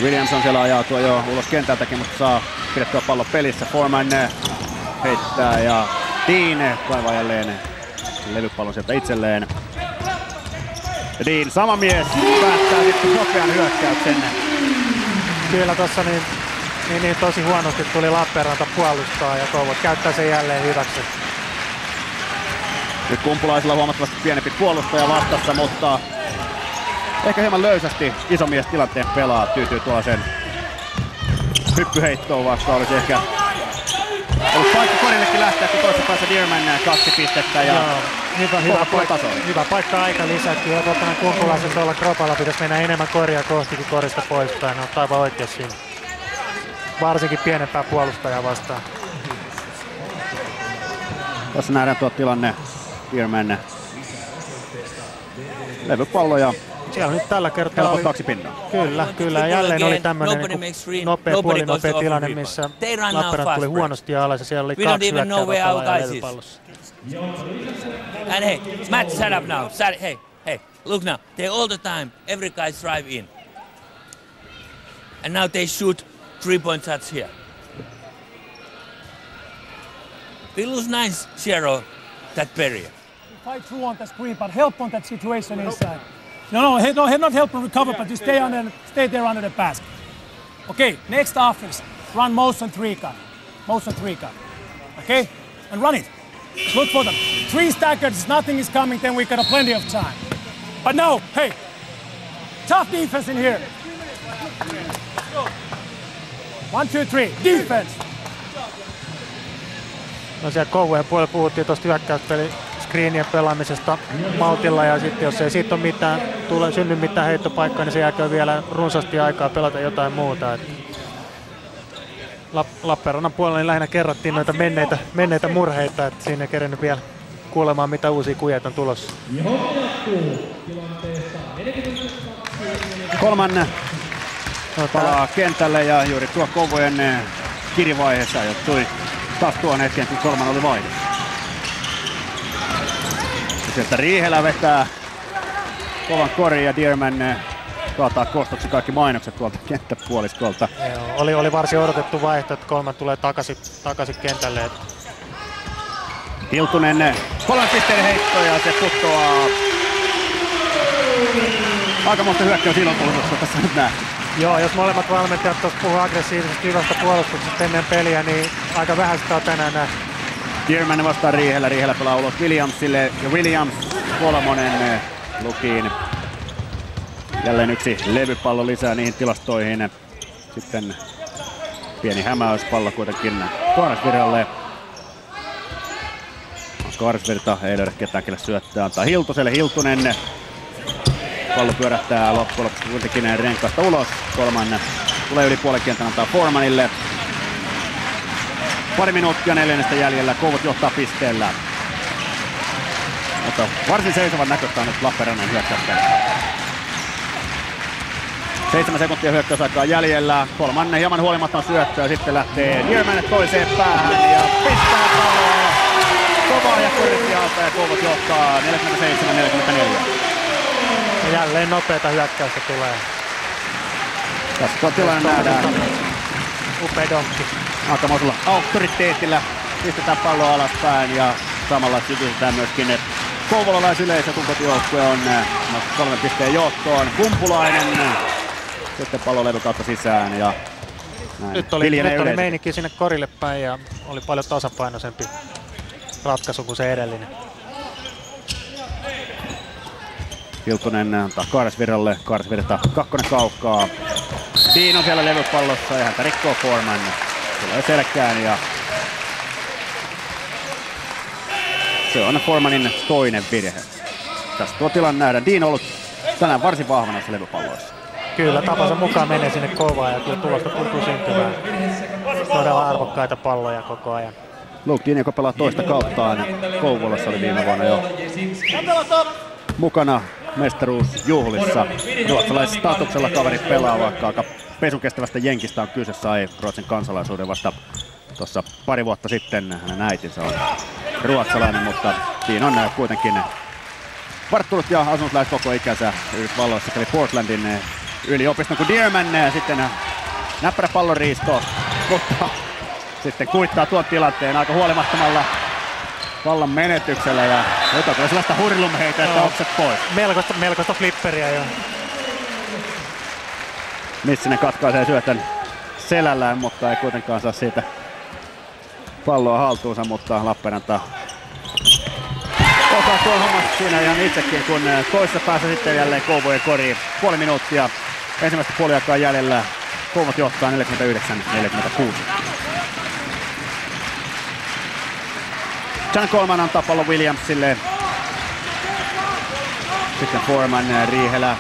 Williamson siellä ajautua jo ulos kentältäkin, mutta saa pidettyä pallon pelissä. Foreman heittää ja Dean kaivaa jälleen levypallon sieltä itselleen. Ja Dean, sama mies, päättää sitten nopean hyökkäyksen. Kyllä tossa niin tosi huonosti tuli Lappeenranta puolustaa ja Kouvot käyttää sen jälleen hyväksi. Nyt Kumpulaisilla huomattavasti pienempi puolustaja vastassa, mutta ehkä hieman löysästi isomies tilanteen pelaa. Tyytyy tuollaisen hyppyheittoon, vaikka olisi ehkä ollut paikka Korillekin lähteä, kun toisessa päässä Dearman 2 pistettä ja hyvä paikka aika lisätty. Ja tottanan Kumpulaisen tuolla kropalla pitäisi mennä enemmän koria kohti kuin korista poispäin. On aivan oikein siinä. Varsinkin pienempää puolustajaa vastaan. Tässä nähdään tuo tilanne. Dearman levypallo ja siellä nyt tällä kertaa oli 2 pinnaa. Kyllä. Ja jälleen oli tämmöinen puolinopea tilanne, missä Lappeenranta tuli huonosti ja alas ja siellä oli 2 hyökkäävää pelaajaa levypallossa. And hey, Matt, shut up now. Hey, look now. They all the time, every guy drive in. And now they shoot 3-point shots here. We lose 9-0 that period. Fight through on the screen, but help on that situation inside. No, not help and recover, but you stay there under the basket. Okay, next offense, run motion 3 cut. Okay, and run it. Look for them. 3 stackers, nothing is coming, then we got plenty of time. But no, hey, tough defense in here. 1, 2, 3, defense. No siellä Kouvojen puolella puhuttiin tuosta hyökkäyspeli screenien pelaamisesta maltilla ja sitten jos ei siitä ole synny mitään heittopaikkaa, niin se jääkö vielä runsaasti aikaa pelata jotain muuta. Lappeenrannan puolella niin lähinnä kerrottiin noita menneitä murheita, että siinä ei kerennyt vielä kuulemaan mitä uusia kujeita on tulossa. Kolmannen palaa kentälle ja juuri tuo Kouvojen kirivaiheessa ajoittui taas tuon hetken, kun Kolman oli vaihdossa. Sieltä Riihelä vetää kovan korin ja Dearman kaataa kostoksi kaikki mainokset tuolta kenttäpuoliskolta. Oli varsin odotettu vaihto, että Kolman tulee takaisin kentälle. Hiltunen 3 pisteen heitto ja se putoaa. Aikamoista hyökkäysilotulutusta tässä nyt nähty. Joo, jos molemmat valmentajat tuossa puhuu aggressiivisesti hyvästä puolustuksesta ennen peliä, niin aika vähän sitä on tänään nähty. Dearman vastaan Riihelä. Riihelä pelaa ulos Williamsille ja Williams 3 lukiin. Jälleen 1 levypallo lisää niihin tilastoihin. Sitten pieni hämäyspallo kuitenkin Kaaresvirralle. Kaaresvirta ei löydä ketään kelle syöttää, antaa Hiltuselle. Hiltunen. Pallo pyörähtää loppujen lopuksi kuitenkin renkaasta ulos. Kolman tulee yli puolikentän, antaa Foremanille. 2 minuuttia 4 jäljellä. Kouvot johtaa pisteellä. Mutta varsin seisovan näköistä on nyt Lappeenrannan hyökkäyspeli. 7 sekuntia hyökkäysaikaa jäljellä. Kolmannen hieman huolimaton syöttö ja sitten lähtee Dearman toiseen päähän ja pistää palloa kovaa ja alta ja Kouvot johtaa 47-44. Ja jälleen nopeata hyökkäystä tulee. Tässä tilanne nähdään. Upea donkki. Aikamoisella auktoriteetillä pistetään palloa alaspäin ja samalla sytytetään myöskin kouvolalaisyleisö, kun kotijoukkue on 3 pisteen johtoon. Kumpulainen sitten pallolevy kautta sisään ja nyt oli meininki sinne korille päin ja oli paljon tasapainoisempi ratkaisu kuin se edellinen. Hiltunen antaa Kaaresvirralle, Kaaresvirta kakkonen kaukaa. Dean on siellä levypallossa ja häntä rikkoo Foreman. Tulee selkään ja se on Foremanin toinen virhe. Tässä tuo tilanne nähdään. Dean on ollut tänään varsin vahvana näissä levypalloissa. Kyllä, tapansa mukaan menee sinne kovaa ja kyllä tulosta tuntuu syntymään. Todella arvokkaita palloja koko ajan. Luke Dean, joka pelaa toista kauttaan. Kouvolassa oli viime vuonna jo mukana mestaruusjuhlissa. Ruotsalaisstatuksella kaveri pelaa, vaikka aika pesukestävästä jenkistä on kyse, sai Ruotsin kansalaisuuden vasta tuossa pari vuotta sitten. Hänen äitinsä on ruotsalainen, mutta siinä on kuitenkin varttunut ja asunut lähes koko ikänsä Yhdysvalloissa. Kävi Portlandin yliopiston kuin Dearman ja sitten näppärä pallonriisto, mutta sitten kuittaa tuon tilanteen aika huolimattomalla pallon menetyksellä ja jotain tulee sellaista hurlumheitä, että okset pois. Melkoista flipperiä jo. Missinen katkaisee syötön selällään, mutta ei kuitenkaan saa siitä palloa haltuunsa, mutta Lappeenranta osaa tuon hommasta siinä ihan itsekin, kun toisessa päässä sitten jälleen Kouvojen koriin. Puoli minuuttia ensimmäistä puoliaikaa jäljellä. Kouvot johtaa 49-46. John Coleman antaa pallon Williamsille. Sitten Foreman, Riihelä.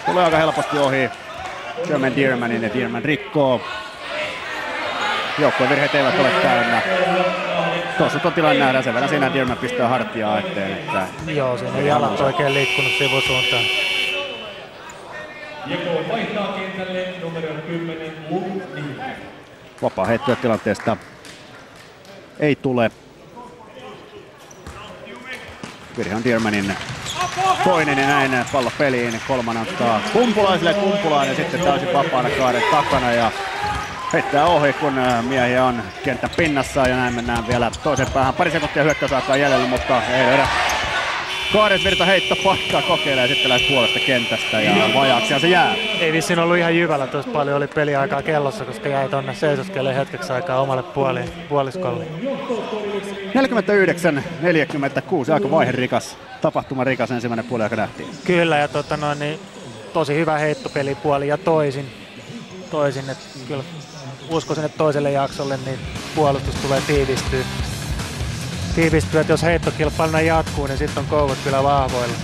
Tulee aika helposti ohi German Dearmanin ja Dearman rikkoo. Joukkueen virheet eivät ole täynnä. Tuossa tuon tilanne nähdään sen verran siinä Dearman pistää hartiaa eteen. Että joo, siinä ei jalat oikein liikkunut sivusuuntaan. Jeko vaihtaa kentälle numero 10 Luke Dean. Vapaa heittoja tilanteesta ei tule. Virhe on Dearmanin toinen ja näin pallo peliin. Kolman antaa Kumpulaiselle. Kumpulainen sitten täysin vapaana kaaren takana ja heittää ohi, kun miehiä on kentän pinnassa ja näin mennään vielä toisen päähän. Pari sekuntia hyökkäysaikaa jäljellä, mutta ei löydä Kaaresvirta heitto paikkaa, kokeilee ja sitten lähes puolesta kentästä ja vajaaksi se jää. Ei vissiin ollut ihan jyvällä, tuossa paljon oli peliaikaa kellossa, koska jäi tonne seisoskelemaan hetkeksi aikaa omalle puoliskolle. 49-46, aika vaiherikas, tapahtumarikas ensimmäinen puoliaika nähtiin. Kyllä ja niin, tosi hyvä heittopelipuoli ja toisin että kyllä uskoisin, että toiselle jaksolle niin puolustus tulee tiivistyä, että jos heittokilpailuna jatkuu, niin sitten on Kouvot kyllä vahvoilla.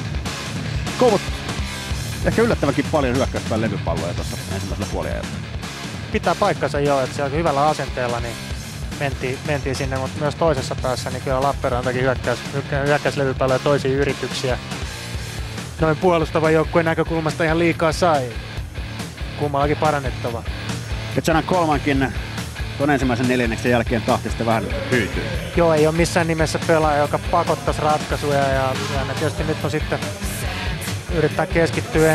Kouvot ehkä yllättävänkin paljon hyökkäyspään levypalloja tuossa ensimmäisellä puoliajalla. Pitää paikkansa jo, että siellä hyvällä asenteella niin mentiin sinne, mutta myös toisessa päässä niin kyllä Lappeenrantakin hyökkäyslevypalloja toisia yrityksiä. Noin puolustavan joukkueen näkökulmasta ihan liikaa sai. Kummallakin parannettava. Ja John Colemankin tuon ensimmäisen neljänneksen jälkeen tahti sitten vähän hyytyy. Joo, ei ole missään nimessä pelaaja, joka pakottaisi ratkaisuja ja tietysti nyt on sitten yrittää keskittyä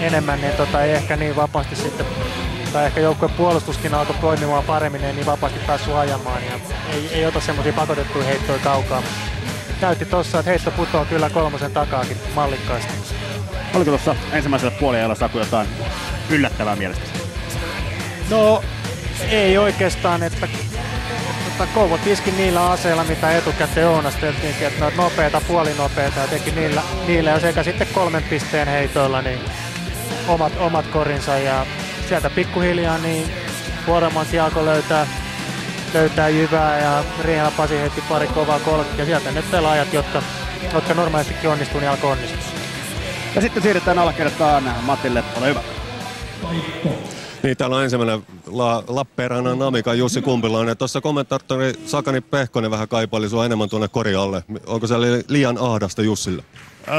enemmän niin ei ehkä niin vapaasti sitten, tai ehkä joukkueen puolustuskin alkoi toimimaan paremmin, ei niin vapaasti päässyt ajamaan ja ei ota semmoisia pakotettuja heittoja kaukaa. Näytti tossa, että heitto putoaa kyllä kolmosen takaakin mallikkaasti. Oliko tuossa ensimmäisellä puoliajalla Saku jotain yllättävää mielestäsi? No ei oikeastaan, että Kouvot iski niillä aseilla, mitä etukäteen ounasteltiinkin, että ne on nopeita, puolinopeita ja teki niillä ja sekä sitten 3 pisteen heitoilla niin omat korinsa ja sieltä pikkuhiljaa niin Vuoremankin alkoi löytää jyvää ja Riihelä Pasi heitti pari kovaa kolkkia ja sieltä ne pelaajat, jotka normaalistikin onnistuu, niin alkoi onnistua. Ja sitten siirretään alakertaan Matille, ole hyvä. Niin, täällä on ensimmäinen Lappeenrannan Amikan Jussi Kumpilainen. Tuossa kommentaattori Sakani Pehkonen vähän kaipaili sua enemmän tuonne korin alle. Onko se liian ahdasta Jussille?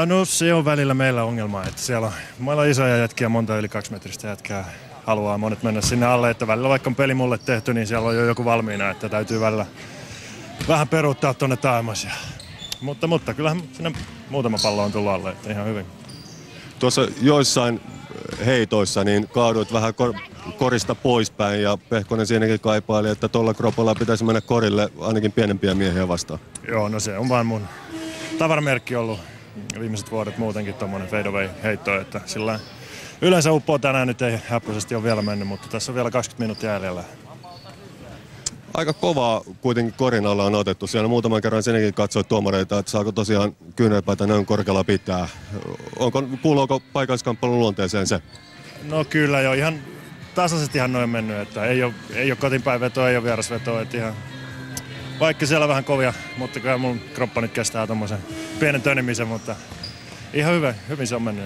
No se on välillä meillä ongelma, että siellä on isoja jätkiä, monta yli 2 metristä jätkää. Haluaa monet mennä sinne alle, että välillä vaikka on peli mulle tehty, niin siellä on jo joku valmiina, että täytyy välillä vähän peruuttaa tuonne taamas. Mutta kyllähän sinne muutama pallo on tullut alle, että ihan hyvin. Tuossa joissain heitoissa niin kaaduit vähän korista poispäin ja Pehkonen siinäkin kaipaili, että tuolla kropalla pitäisi mennä korille ainakin pienempiä miehiä vastaan. Joo, no se on vaan mun tavaramerkki ollut viimeiset vuodet muutenkin tommonen fadeaway heitto, että sillä yleensä uppoo tänään nyt ei häppöisesti ole vielä mennyt, mutta tässä on vielä 20 minuuttia jäljellä. Aika kovaa kuitenkin korin alla on otettu. Siellä muutaman kerran sinnekin katsoit tuomareita, että saako tosiaan kyynärpäitä noin korkealla pitää. Kuuluuko paikalliskamppailun luonteeseen se? No kyllä jo, ihan tasaisesti ihan noin mennyt, että ei ole kotinpäin vetoa, ei ole vierasvetoa, että ihan vaikka siellä vähän kovia, mutta kyllä mun kroppa nyt kestää tommosen pienen tönimisen, mutta ihan hyvin se on mennyt.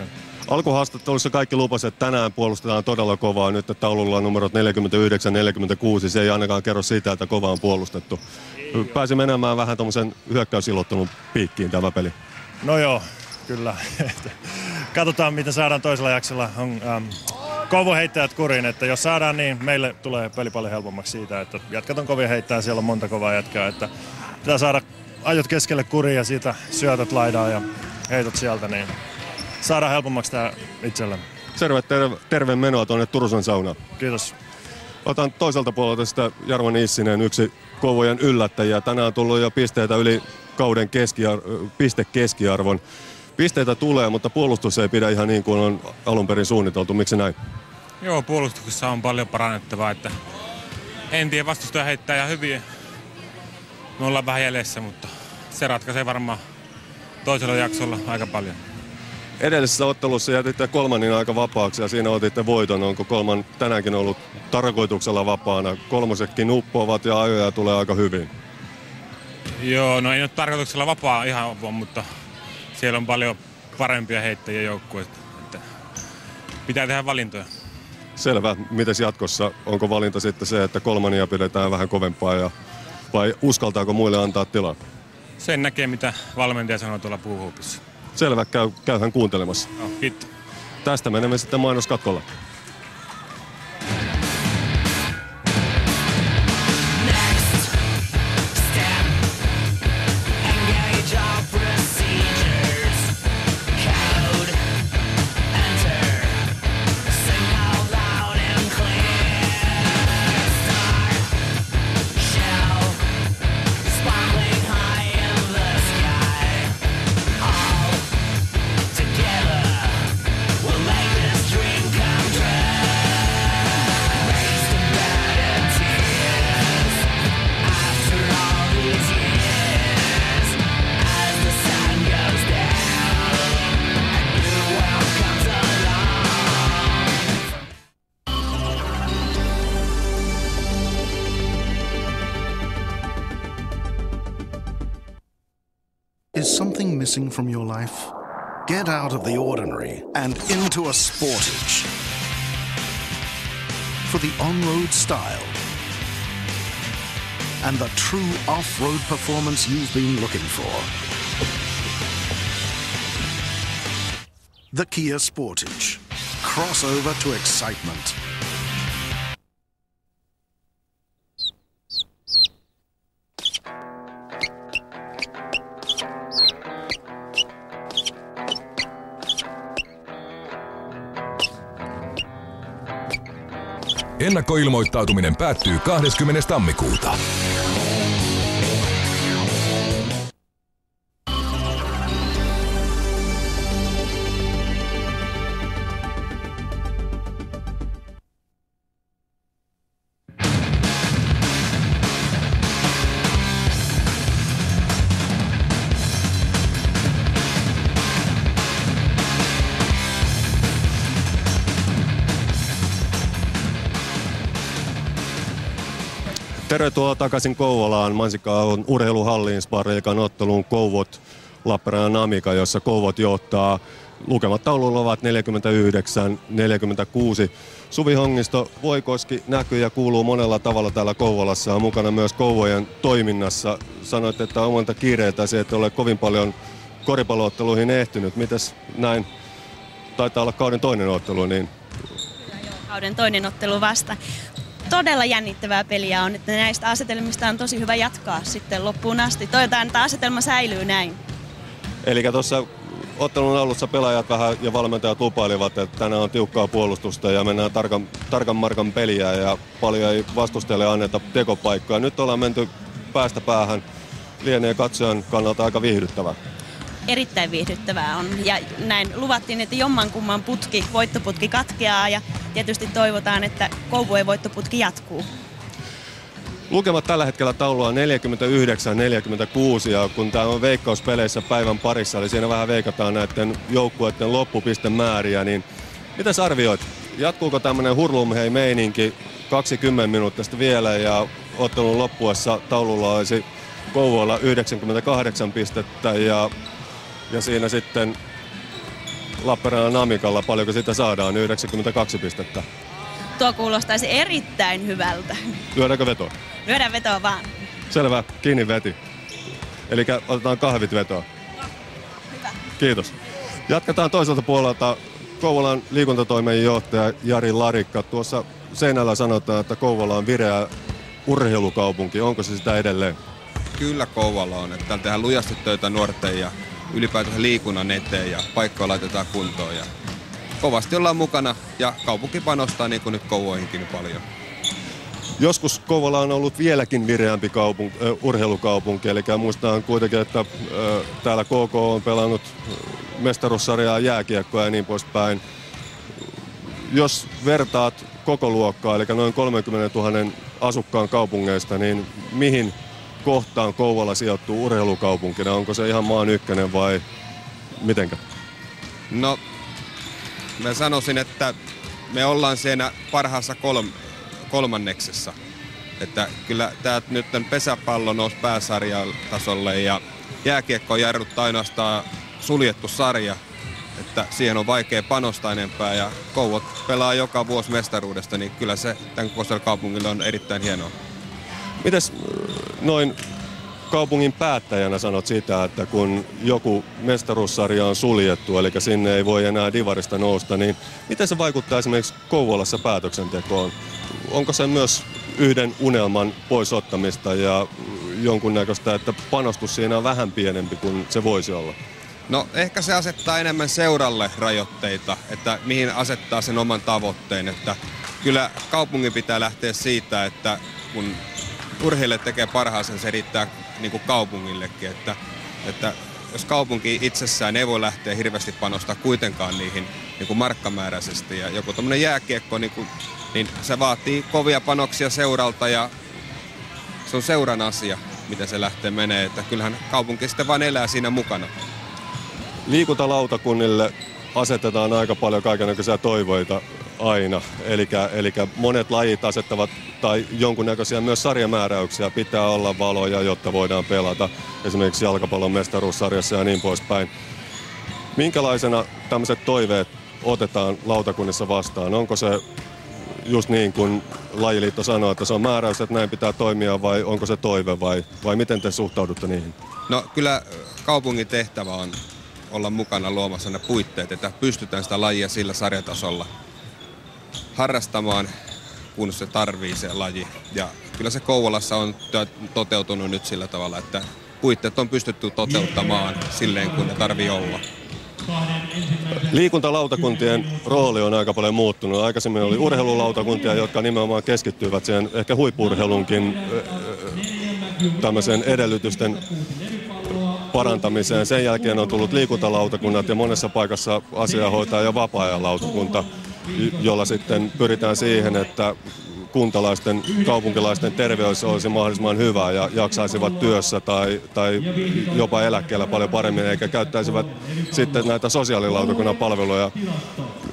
Alkuhaastattelussa kaikki lupasi, että tänään puolustetaan todella kovaa. Nyt taululla on numerot 49-46. Se ei ainakaan kerro siitä, että kovaa on puolustettu. Pääsi menemään vähän tommosen hyökkäysilottelun piikkiin tämä peli. No joo, kyllä. Katsotaan, miten saadaan toisella jaksolla kovuheittäjät kuriin. Että jos saadaan, niin meille tulee peli paljon helpommaksi siitä, että jätkät on kovia heittää, siellä on monta kovaa jätkää. Että pitää saada ajot keskelle kuriin ja siitä syötöt laidaan ja heitot sieltä, niin saadaan helpommaksi tää itsellä. Terve menoa tuonne Turusen saunaan. Kiitos. Otan toiselta puolelta sitä Jarmo Nissinen, yksi kovujen yllättäjiä. Tänään on tullut jo pisteitä yli kauden pistekeskiarvon. Pisteitä tulee, mutta puolustus ei pidä ihan niin kuin on alun perin suunniteltu. Miksi näin? Joo, puolustuksessa on paljon parannettavaa. Että en tiedä, vastustaja heittää ihan hyvin. Me ollaan vähän jäljessä, mutta se ratkaisee varmaan toisella jaksolla aika paljon. Edellisessä ottelussa jätitte kolmannen aika vapaaksi ja siinä otitte voiton. Onko kolman tänäänkin ollut tarkoituksella vapaana? Kolmosetkin uppoavat ja ajoja tulee aika hyvin. Joo, no ei nyt tarkoituksella vapaa ihan, mutta siellä on paljon parempia heittäjiä joukkueita. Pitää tehdä valintoja. Selvä. Mites jatkossa? Onko valinta sitten se, että kolmania pidetään vähän kovempaa vai uskaltaako muille antaa tilaa? Sen näkee, mitä valmentaja sanoo tuolla puuhuupissa. Selvä, käyhän kuuntelemassa. No, kiitos. Tästä menemme sitten mainoskatkolla. Is something missing from your life? Get out of the ordinary and into a Sportage. For the on-road style and the true off-road performance you've been looking for. The Kia Sportage. Crossover to excitement. Ennakkoilmoittautuminen päättyy 20. tammikuuta. Tervetuloa takaisin Kouvolaan. Mansikka on urheiluhalliin Spariliigan otteluun Kouvot Lappeenrannan Namika, jossa Kouvot johtaa. Lukemat taululla ovat 49-46. Suvi Hongisto, Voikoski näkyy ja kuuluu monella tavalla täällä Kouvolassa. On mukana myös Kouvojen toiminnassa. Sanoit, että omalta kiireeltäsi et ole kovin paljon koripallootteluihin ehtynyt. Mites näin? Taitaa olla kauden toinen ottelu, niin... Kauden toinen ottelu vasta. todella jännittävää peliä on, että näistä asetelmista on tosi hyvä jatkaa sitten loppuun asti. Toivotaan, että asetelma säilyy näin. Eli tuossa ottelun alussa pelaajat vähän ja valmentajat lupailivat, että tänään on tiukkaa puolustusta ja mennään tarkan markan peliä ja paljon ei vastustajalle anneta tekopaikkoja. Nyt ollaan menty päästä päähän. Lienee katsojan kannalta aika viihdyttävää. Erittäin viihdyttävää on. Ja näin luvattiin, että jommankumman voittoputki katkeaa ja tietysti toivotaan, että Kouvojen voittoputki jatkuu. Lukemat tällä hetkellä taulua on 49-46 ja kun tämä on veikkauspeleissä päivän parissa, eli siinä vähän veikataan näiden joukkueiden loppupistemääriä, niin mitäs arvioit? Jatkuuko tämmöinen hurlumhei-meininki 20 minuuttista vielä ja ottelun loppuessa taululla olisi Kouvoilla 98 pistettä ja siinä sitten Lappeenrannan Namikalla, paljonko sitä saadaan, 92 pistettä. Tuo kuulostaisi erittäin hyvältä. Lyödäänkö vetoa? Lyödään vetoa vaan. Selvä, kiinni veti. Eli otetaan kahvit vetoa. Hyvä. Kiitos. Jatketaan toiselta puolelta. Kouvolan liikuntatoimenjohtaja Jari Larikka. Tuossa seinällä sanotaan, että Kouvola on vireä urheilukaupunki. Onko se sitä edelleen? Kyllä Kouvola on. Että täällä tehdään lujasti töitä nuorten ja ylipäätään liikunnan eteen ja paikkoja laitetaan kuntoon. Ja kovasti ollaan mukana ja kaupunki panostaa niin kuin nyt Kouvoihinkin paljon. Joskus Kouvola on ollut vieläkin vireämpi urheilukaupunki, eli muistetaan kuitenkin, että täällä KK on pelannut mestaruussarjaa, jääkiekkoa ja niin poispäin. Jos vertaat koko luokkaa, eli noin 30 000 asukkaan kaupungeista, niin mihin kohtaan Kouvola sijoittuu urheilukaupunkina? Onko se ihan maan ykkönen vai mitenkä? No, mä sanoisin, että me ollaan siinä parhaassa kolmanneksessa. Että kyllä tää nyt pesäpallo nousi pääsarjatasolle ja jääkiekko on jarruttu ainoastaan suljettu sarja. Että siihen on vaikea panostaa enempää ja Kouvot pelaa joka vuosi mestaruudesta, niin kyllä se tämän kokoisella kaupungilla on erittäin hienoa. Mites noin kaupungin päättäjänä sanot sitä, että kun joku mestaruussarja on suljettu, eli sinne ei voi enää divarista nousta, niin miten se vaikuttaa esimerkiksi Kouvolassa päätöksentekoon? Onko se myös yhden unelman poisottamista ja jonkunnäköistä, että panostus siinä on vähän pienempi kuin se voisi olla? No ehkä se asettaa enemmän seuralle rajoitteita, että mihin asettaa sen oman tavoitteen. Että kyllä kaupungin pitää lähteä siitä, että kun urheilijat tekee parhaansa, se riittää niin kuin kaupungillekin. Että jos kaupunki itsessään ei voi lähteä hirveästi panostaa kuitenkaan niihin niin kuin markkamääräisesti. Ja joku tämmöinen jääkiekko, niin se vaatii kovia panoksia seuralta ja se on seuran asia, miten se lähtee menee. Että kyllähän kaupunki sitten vaan elää siinä mukana. Liikuntalautakunnille asetetaan aika paljon kaikennäköisiä toiveita aina. Eli monet lajit asettavat tai jonkunnäköisiä myös sarjamääräyksiä. Pitää olla valoja, jotta voidaan pelata. Esimerkiksi jalkapallon mestaruussarjassa ja niin poispäin. Minkälaisena tämmöiset toiveet otetaan lautakunnissa vastaan? Onko se just niin kuin lajiliitto sanoo, että se on määräys, että näin pitää toimia vai onko se toive vai miten te suhtaudutte niihin? No kyllä kaupungin tehtävä on olla mukana luomassa ne puitteet, että pystytään sitä lajia sillä sarjatasolla harrastamaan, kun se tarvii se laji. Ja kyllä se Kouvolassa on toteutunut nyt sillä tavalla, että puitteet on pystytty toteuttamaan silleen, kun ne tarvii olla. Liikuntalautakuntien rooli on aika paljon muuttunut. Aikaisemmin oli urheilulautakuntia, jotka nimenomaan keskittyivät siihen ehkä huippu-urheilunkin tämmöisen edellytysten parantamiseen. Sen jälkeen on tullut liikuntalautakunnat ja monessa paikassa asiaa hoitaa jo vapaa-ajan lautakunta, jolla sitten pyritään siihen, että kuntalaisten, kaupunkilaisten terveys olisi mahdollisimman hyvä ja jaksaisivat työssä tai jopa eläkkeellä paljon paremmin, eikä käyttäisivät sitten näitä sosiaalilautakunnan palveluja.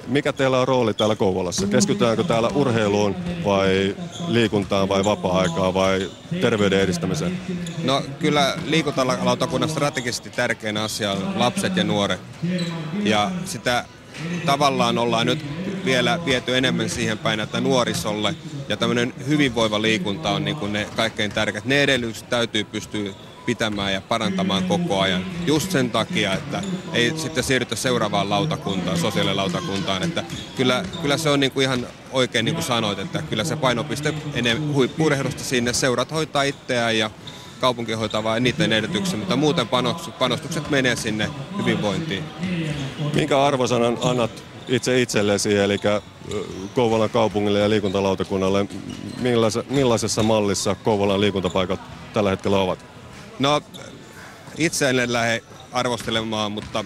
Mikä teillä on rooli täällä Kouvolassa? Keskitytäänkö täällä urheiluun vai liikuntaan vai vapaa-aikaan vai terveyden edistämiseen? No kyllä liikuntalautakunnan strategisesti tärkein asia on lapset ja nuoret. Ja sitä tavallaan ollaan nyt vielä viety enemmän siihen päin, että nuorisolle ja tämmöinen hyvinvoiva liikunta on niin kuin ne kaikkein tärkeät. Ne edellytykset täytyy pystyä pitämään ja parantamaan koko ajan. Just sen takia, että ei sitten siirrytä seuraavaan lautakuntaan, sosiaalilautakuntaan. Että kyllä se on niin kuin ihan oikein niin kuin sanoit, että kyllä se painopiste ennen huippu-urheilusta sinne. Seurat hoitaa itseään ja kaupunki hoitaa vain niiden edellytyksiä, mutta muuten panostukset menee sinne hyvinvointiin. Minkä arvosanan annat itse itsellesi, eli Kouvolan kaupungille ja liikuntalautakunnalle? Millaisessa mallissa Kouvolan liikuntapaikat tällä hetkellä ovat? No, itse en lähde arvostelemaan, mutta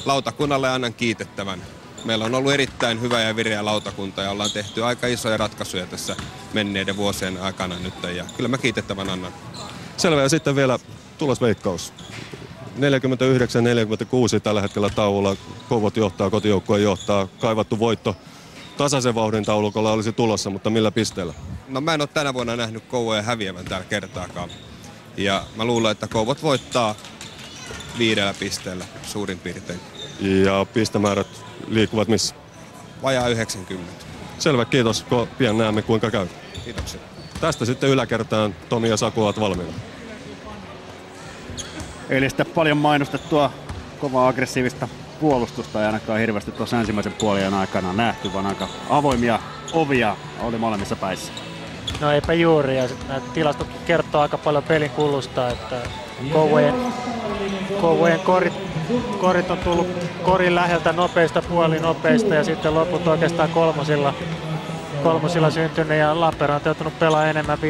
lautakunnalle annan kiitettävän. Meillä on ollut erittäin hyvä ja vireä lautakunta ja ollaan tehty aika isoja ratkaisuja tässä menneiden vuosien aikana nyt ja kyllä mä kiitettävän annan. Selvä, ja sitten vielä tulosveikkaus. 49-46 tällä hetkellä taululla. Kouvot johtaa, kotijoukkue johtaa. Kaivattu voitto tasaisen vauhdin taulukolla olisi tulossa, mutta millä pisteellä? No mä en ole tänä vuonna nähnyt Kouvoja häviävän täällä kertaakaan. Ja mä luulen, että Kouvot voittaa 5 pisteellä suurin piirtein. Ja pistemäärät liikkuvat missä? Vajaa 90. Selvä, kiitos. Pian näemme kuinka käy. Kiitoksia. Tästä sitten yläkertaan Tomi ja Saku ovat valmiina. Eli sitten paljon mainostettua kovaa aggressiivista puolustusta ei ainakaan hirveästi tuossa ensimmäisen puolien aikana nähty, vaan aika avoimia ovia oli molemmissa päissä. No eipä juuri, ja nämä tilastot kertoo aika paljon pelin kulusta, että Kouvojen korit on tullut korin läheltä nopeista, puolinopeista ja sitten loput oikeastaan kolmosilla syntynyt ja Lappeenranta on joutunut pelaamaan enemmän 5-5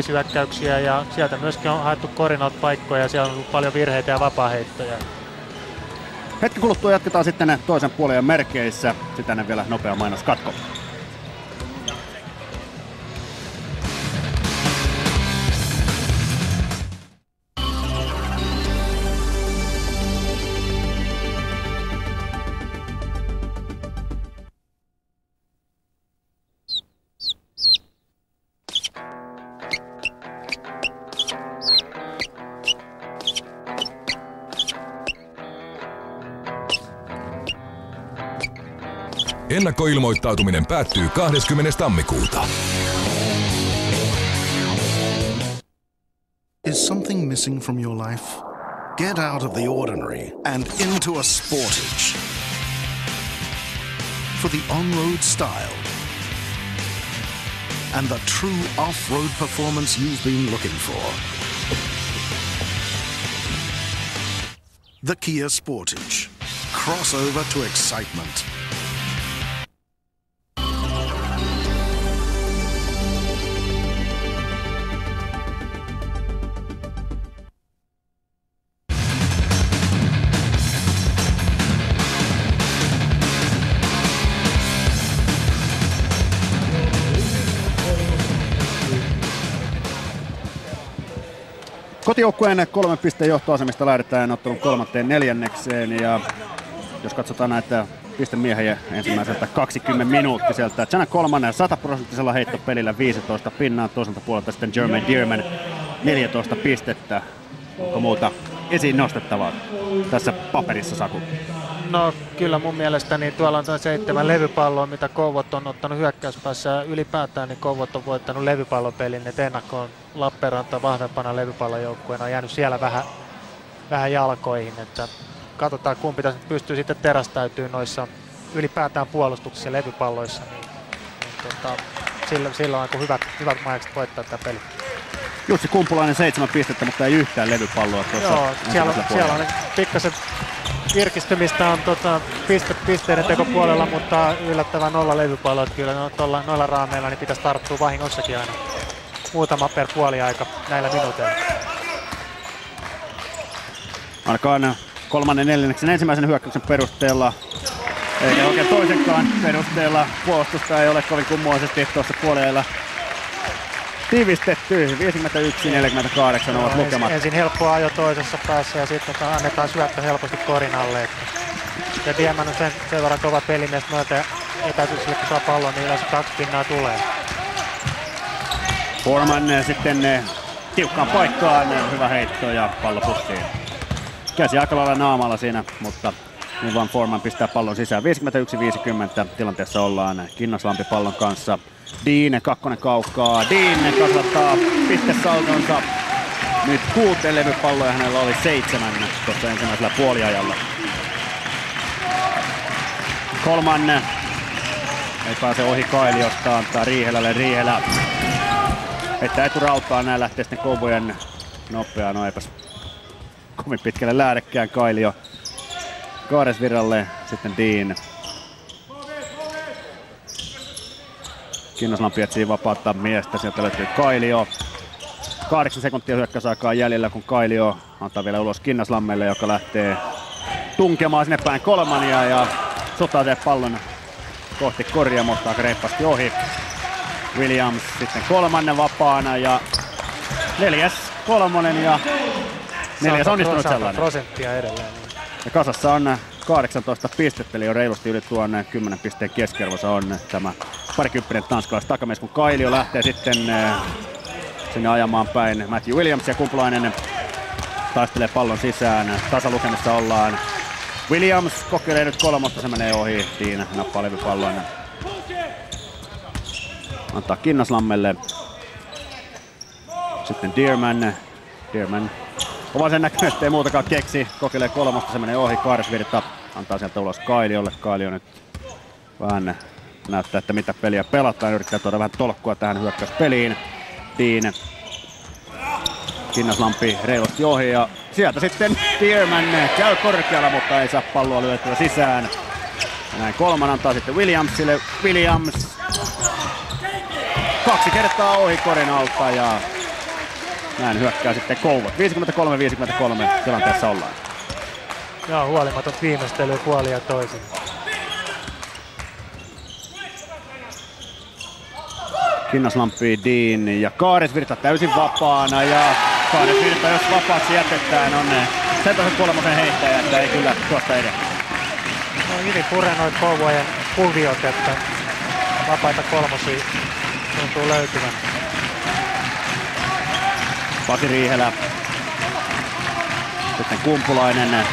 hyökkäyksiä ja sieltä myöskin on haettu korinat-paikkoja ja siellä on ollut paljon virheitä ja vapaaheittoja. Hetki kuluttua jatketaan sitten toisen puolen merkeissä, sitä ennen vielä nopea mainoskatko. Ennakkoilmoittautuminen päättyy 20. tammikuuta. Is something missing from your life? Get out of the ordinary and into a Sportage. For the on-road style and the true off-road performance you've been looking for. The Kia Sportage. Crossover to excitement. Kotijoukkueen 3 pisteen johtoasemista lähdetään ottelun 3. neljännekseen ja jos katsotaan näitä pistemiehiä ensimmäiseltä 20 minuuttiselta. Jana Kolmanen 100% heittopelillä 15 pinnaa, toiselta puolelta sitten Jermaine Dearman 14 pistettä. Onko muuta esiin nostettavaa tässä paperissa, Saku? No kyllä mun mielestäni tuolla on 7 levypalloa, mitä Kouvot on ottanut hyökkäyspäässä ja ylipäätään niin Kouvot on voittanut levypallopelin, että ennakkoon Lappeenranta vahvempana levypallojoukkueena on jäänyt siellä vähän jalkoihin, että katsotaan kumpi tässä pystyy sitten terästäytyy noissa ylipäätään puolustuksissa ja levypalloissa, niin silloin on hyvät mahdollisuudet voittaa tämä peli. Jussi Kumpulainen 7 pistettä, mutta ei yhtään levypalloa tuossa. Joo, siellä on pikkasen virkistymistä on pisteiden tekopuolella, mutta yllättävän 0 levypalloa. Kyllä noilla raameilla niin pitäisi tarttua vahingossakin aina muutama per puoliaika näillä minuuteilla. Ainakaan 3. neljänneksen ensimmäisen hyökkäyksen perusteella, eikä oikein toisenkaan perusteella puolustusta ei ole kovin kummoisesti tuossa puoliajalla tiivistetty. 51-48 ovat lukemat. Ensin helppoa ajo toisessa päässä ja sitten annetaan syöttö helposti korin alle. Ja Dieman on sen verran kova pelimies myötä etäisyydelle, kun saa pallon, niin yleensä 2 pinnaa tulee. Foreman sitten tiukkaan paikkaan, hyvä heitto ja pallo pussiin. Käsi aika lailla naamalla siinä, mutta niin vaan Foreman pistää pallon sisään. 51-50 tilanteessa ollaan Kinnaslampi pallon kanssa. Dean, 2 kaukaa. Dean kasvattaa pistesaldonsa nyt 6 levypalloa ja hänellä oli 7 tuossa ensimmäisellä puoliajalla. Coleman ei pääse ohi Kailiosta, antaa Riihelälle. Riihelä heittää eturautaan, näin lähtee sitten Kouvojen nopeaa. No eipäs kovin pitkälle lähdekään. Kailio Kaaresvirralle, sitten Dean. Kinnaslampi etsii vapaata miestä, sieltä löytyy Kailio. 8 sekuntia hyökkäysaikaa jäljellä, kun Kailio antaa vielä ulos Kinnaslammelle, joka lähtee tunkemaan sinne päin Colemania ja sotaa pallon kohti koria, mutta aika reippaasti ohi. Williams sitten 3. vapaana ja 4. kolmonen ja 4. onnistunut sellainen. Prosenttia edelleen. Ja kasassa on 18 pistettä, eli on reilusti yli tuon 10 pisteen keskiarvossa on tämä parikymppinen tanskalais takamies, kun Kailio lähtee sitten sinne ajamaan päin. Matthew Williams ja kumpulainen taistelee pallon sisään. Tasalukemissa ollaan. Williams kokeilee nyt 3, se menee ohi. Dean nappaa levypallon. Antaa Kinnaslammelle. Sitten Dearman. Ovat sen näkyy, ettei muutakaan keksi. Kokeilee 3, se menee ohi. Kaaresvirta antaa sieltä ulos Kailiolle. Kailio nyt vähän näyttää, että mitä peliä pelataan. Yrittää tuoda vähän tolkkua tähän hyökkäyspeliin. Dean. Kinnaslampi reilusti ohi ja sieltä sitten Dearman käy korkealla, mutta ei saa palloa lyötyä sisään. Ja näin 3 antaa sitten Williamsille. Williams 2 kertaa ohi korin alta ja näin hyökkää sitten Kouvot. 53-53 tilanteessa ollaan. Joo, huolimaton viimeistely puoli ja toisin. Kinnaslampi, Dean ja Kaaresvirta täysin vapaana ja Kaaresvirta, jos vapaaksi jätetään, on sen tason 3 heittäjä, että ei kyllä tuosta edes. No hyvin purenoit Kouvojen kuviot, että vapaita 3 tuntuu löytyvän. Pasi Riihelä. Sitten Kumpulainen.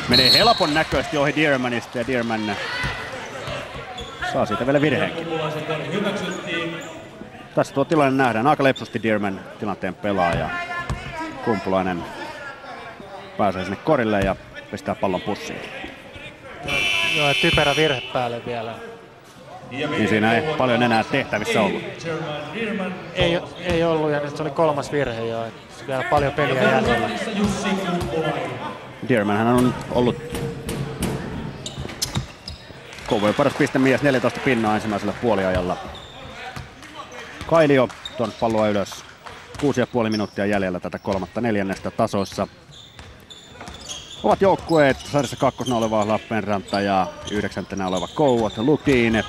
Menee helpon näköisesti ohi Dearmanista ja Dearman saa siitä vielä virheenkin. Tässä tuo tilanne nähdään. Aika lepsusti Dearman tilanteen pelaaja. Kumpulainen pääsee sinne korille ja pistää pallon pussiin. Joo, typerä virhe päälle vielä. Niin siinä ei paljon enää tehtävissä ollut. Ei ollut ja nyt se oli 3. virhe jo. Vielä paljon peliä jäljellä. Dearman hän on ollut Kouvojen paras pistemies, 14 pinnaa ensimmäisellä puoliajalla. Kailio tuon palloa ylös. 6,5 minuuttia jäljellä tätä 3/4 tasoissa. Ovat joukkueet sarjassa 2. oleva Lappeenranta ja 9. oleva Kouvola. Luke Dean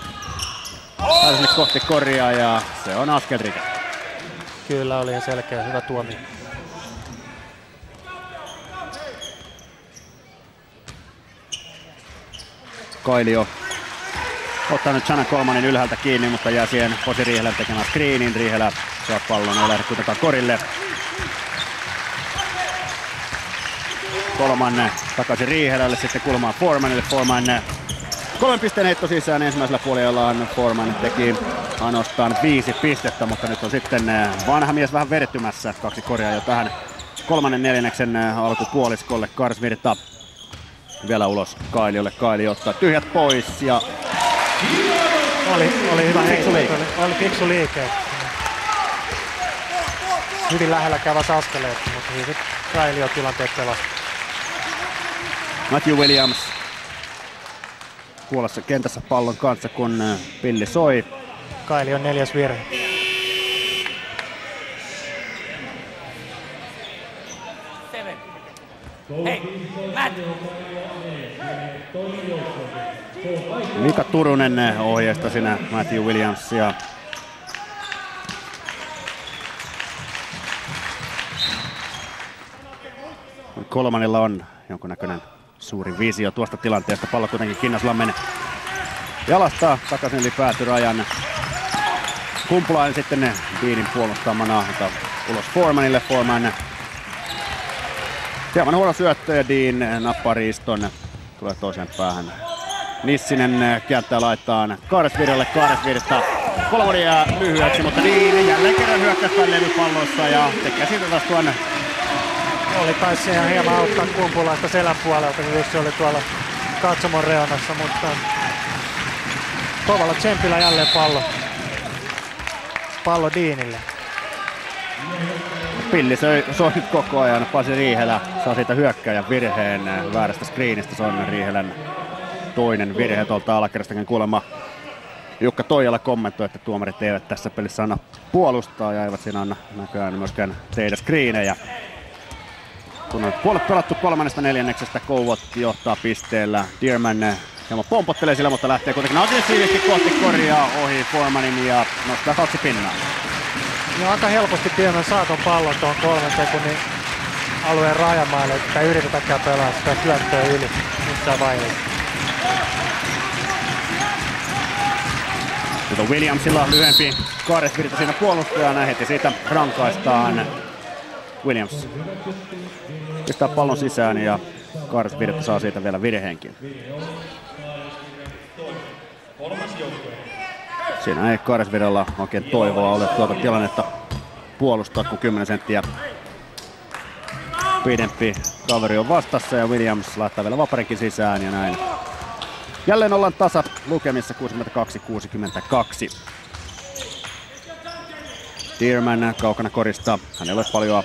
pääsee kohti koria ja se on askel rike. Kyllä oli selkeä hyvä tuomio. Kailio ottaa nyt Shannon Colemanin ylhäältä kiinni, mutta jää siihen Posi Riihelän tekemään screenin. Riihelä saa pallon, ei lähde kuitenkaan korille. Coleman takaisin Riihelälle, sitten kulmaan Foremanille. Foreman 3 pisteen heitto sisään ensimmäisellä puolellaan. Foreman teki ainoastaan 5 pistettä, mutta nyt on sitten vanha mies vähän vedettymässä. 2 korjaa jo tähän 3/4 alkupuoliskolle. Kaaresvirta vielä ulos Kailiolle. Kailio ottaa tyhjät pois ja oli hyvä fiksu liike. Oli fiksu liike. Hyvin lähellä käväs askeleet, mutta hyvin Kailio tilanteet pelasti. Matthew Williams kuolessa kentässä pallon kanssa, kun pilli soi. Kailion 4. virhe. Hei, Matt! Mika Turunen ohjeista sinä Matthew Williamsia. Colemanilla on jonkunnäköinen suuri visio tuosta tilanteesta. Pallo kuitenkin Kinnaslammen jalasta takaisin yli päätyrajan. Kumpulainen sitten Deanin puolustamana ulos Foremanille. Foreman hieman huono syöttö ja Dean nappaa riiston. Tulee toiseen päähän. Nissinen kääntää laitaan Kaaresvirralle. Kaaresvirta Kolmonen jää lyhyeksi, mutta niin jälleen kerran hyökkäyspäin levypallossa ja tekee siitä taas tuonne. Oli taisi ihan hieman auttaa Kumpulaista selän puolelta, kun Jussi oli tuolla katsomon reunassa, mutta kovalla tsempillä jälleen pallo Deanille. Pilli soi nyt koko ajan. Pasi Riihelä saa siitä hyökkääjän virheen väärästä screenistä. Se on Riihelän toinen virhe tuolta alakerrastakin kuulemma. Jukka Toijala kommentoi, että tuomarit eivät tässä pelissä anna puolustaa ja eivät siinä anna näköjään myöskään tehdä screenejä. Kun on puolet pelattu 3/4, Kouvot johtaa pisteellä. Dearman hieman pompottelee sillä, mutta lähtee kuitenkin aggressiivisesti kohti korjaa ohi Foremanin ja nostaa 2 pinnaa. Ja aika helposti Dearman saa ton pallon tuon 3 sekunnin alueen rajamaille, että ei yritetäkään pelaa sitä syöttöä yli missään vaiheessa. Nyt on Williamsilla lyhyempi kaaresvirta siinä puolustajana, heti siitä rankaistaan. Williams pistää pallon sisään ja kaaresvirta saa siitä vielä virheenkin. Siinä ei kaaresvirralla oikein toivoa ole tuota tilannetta puolustaa, kun 10 senttiä pidempi kaveri on vastassa ja Williams laittaa vielä vaparinkin sisään ja näin. Jälleen ollaan tasa lukemissa 62-62. Dearman kaukana korista. Hänellä olisi paljon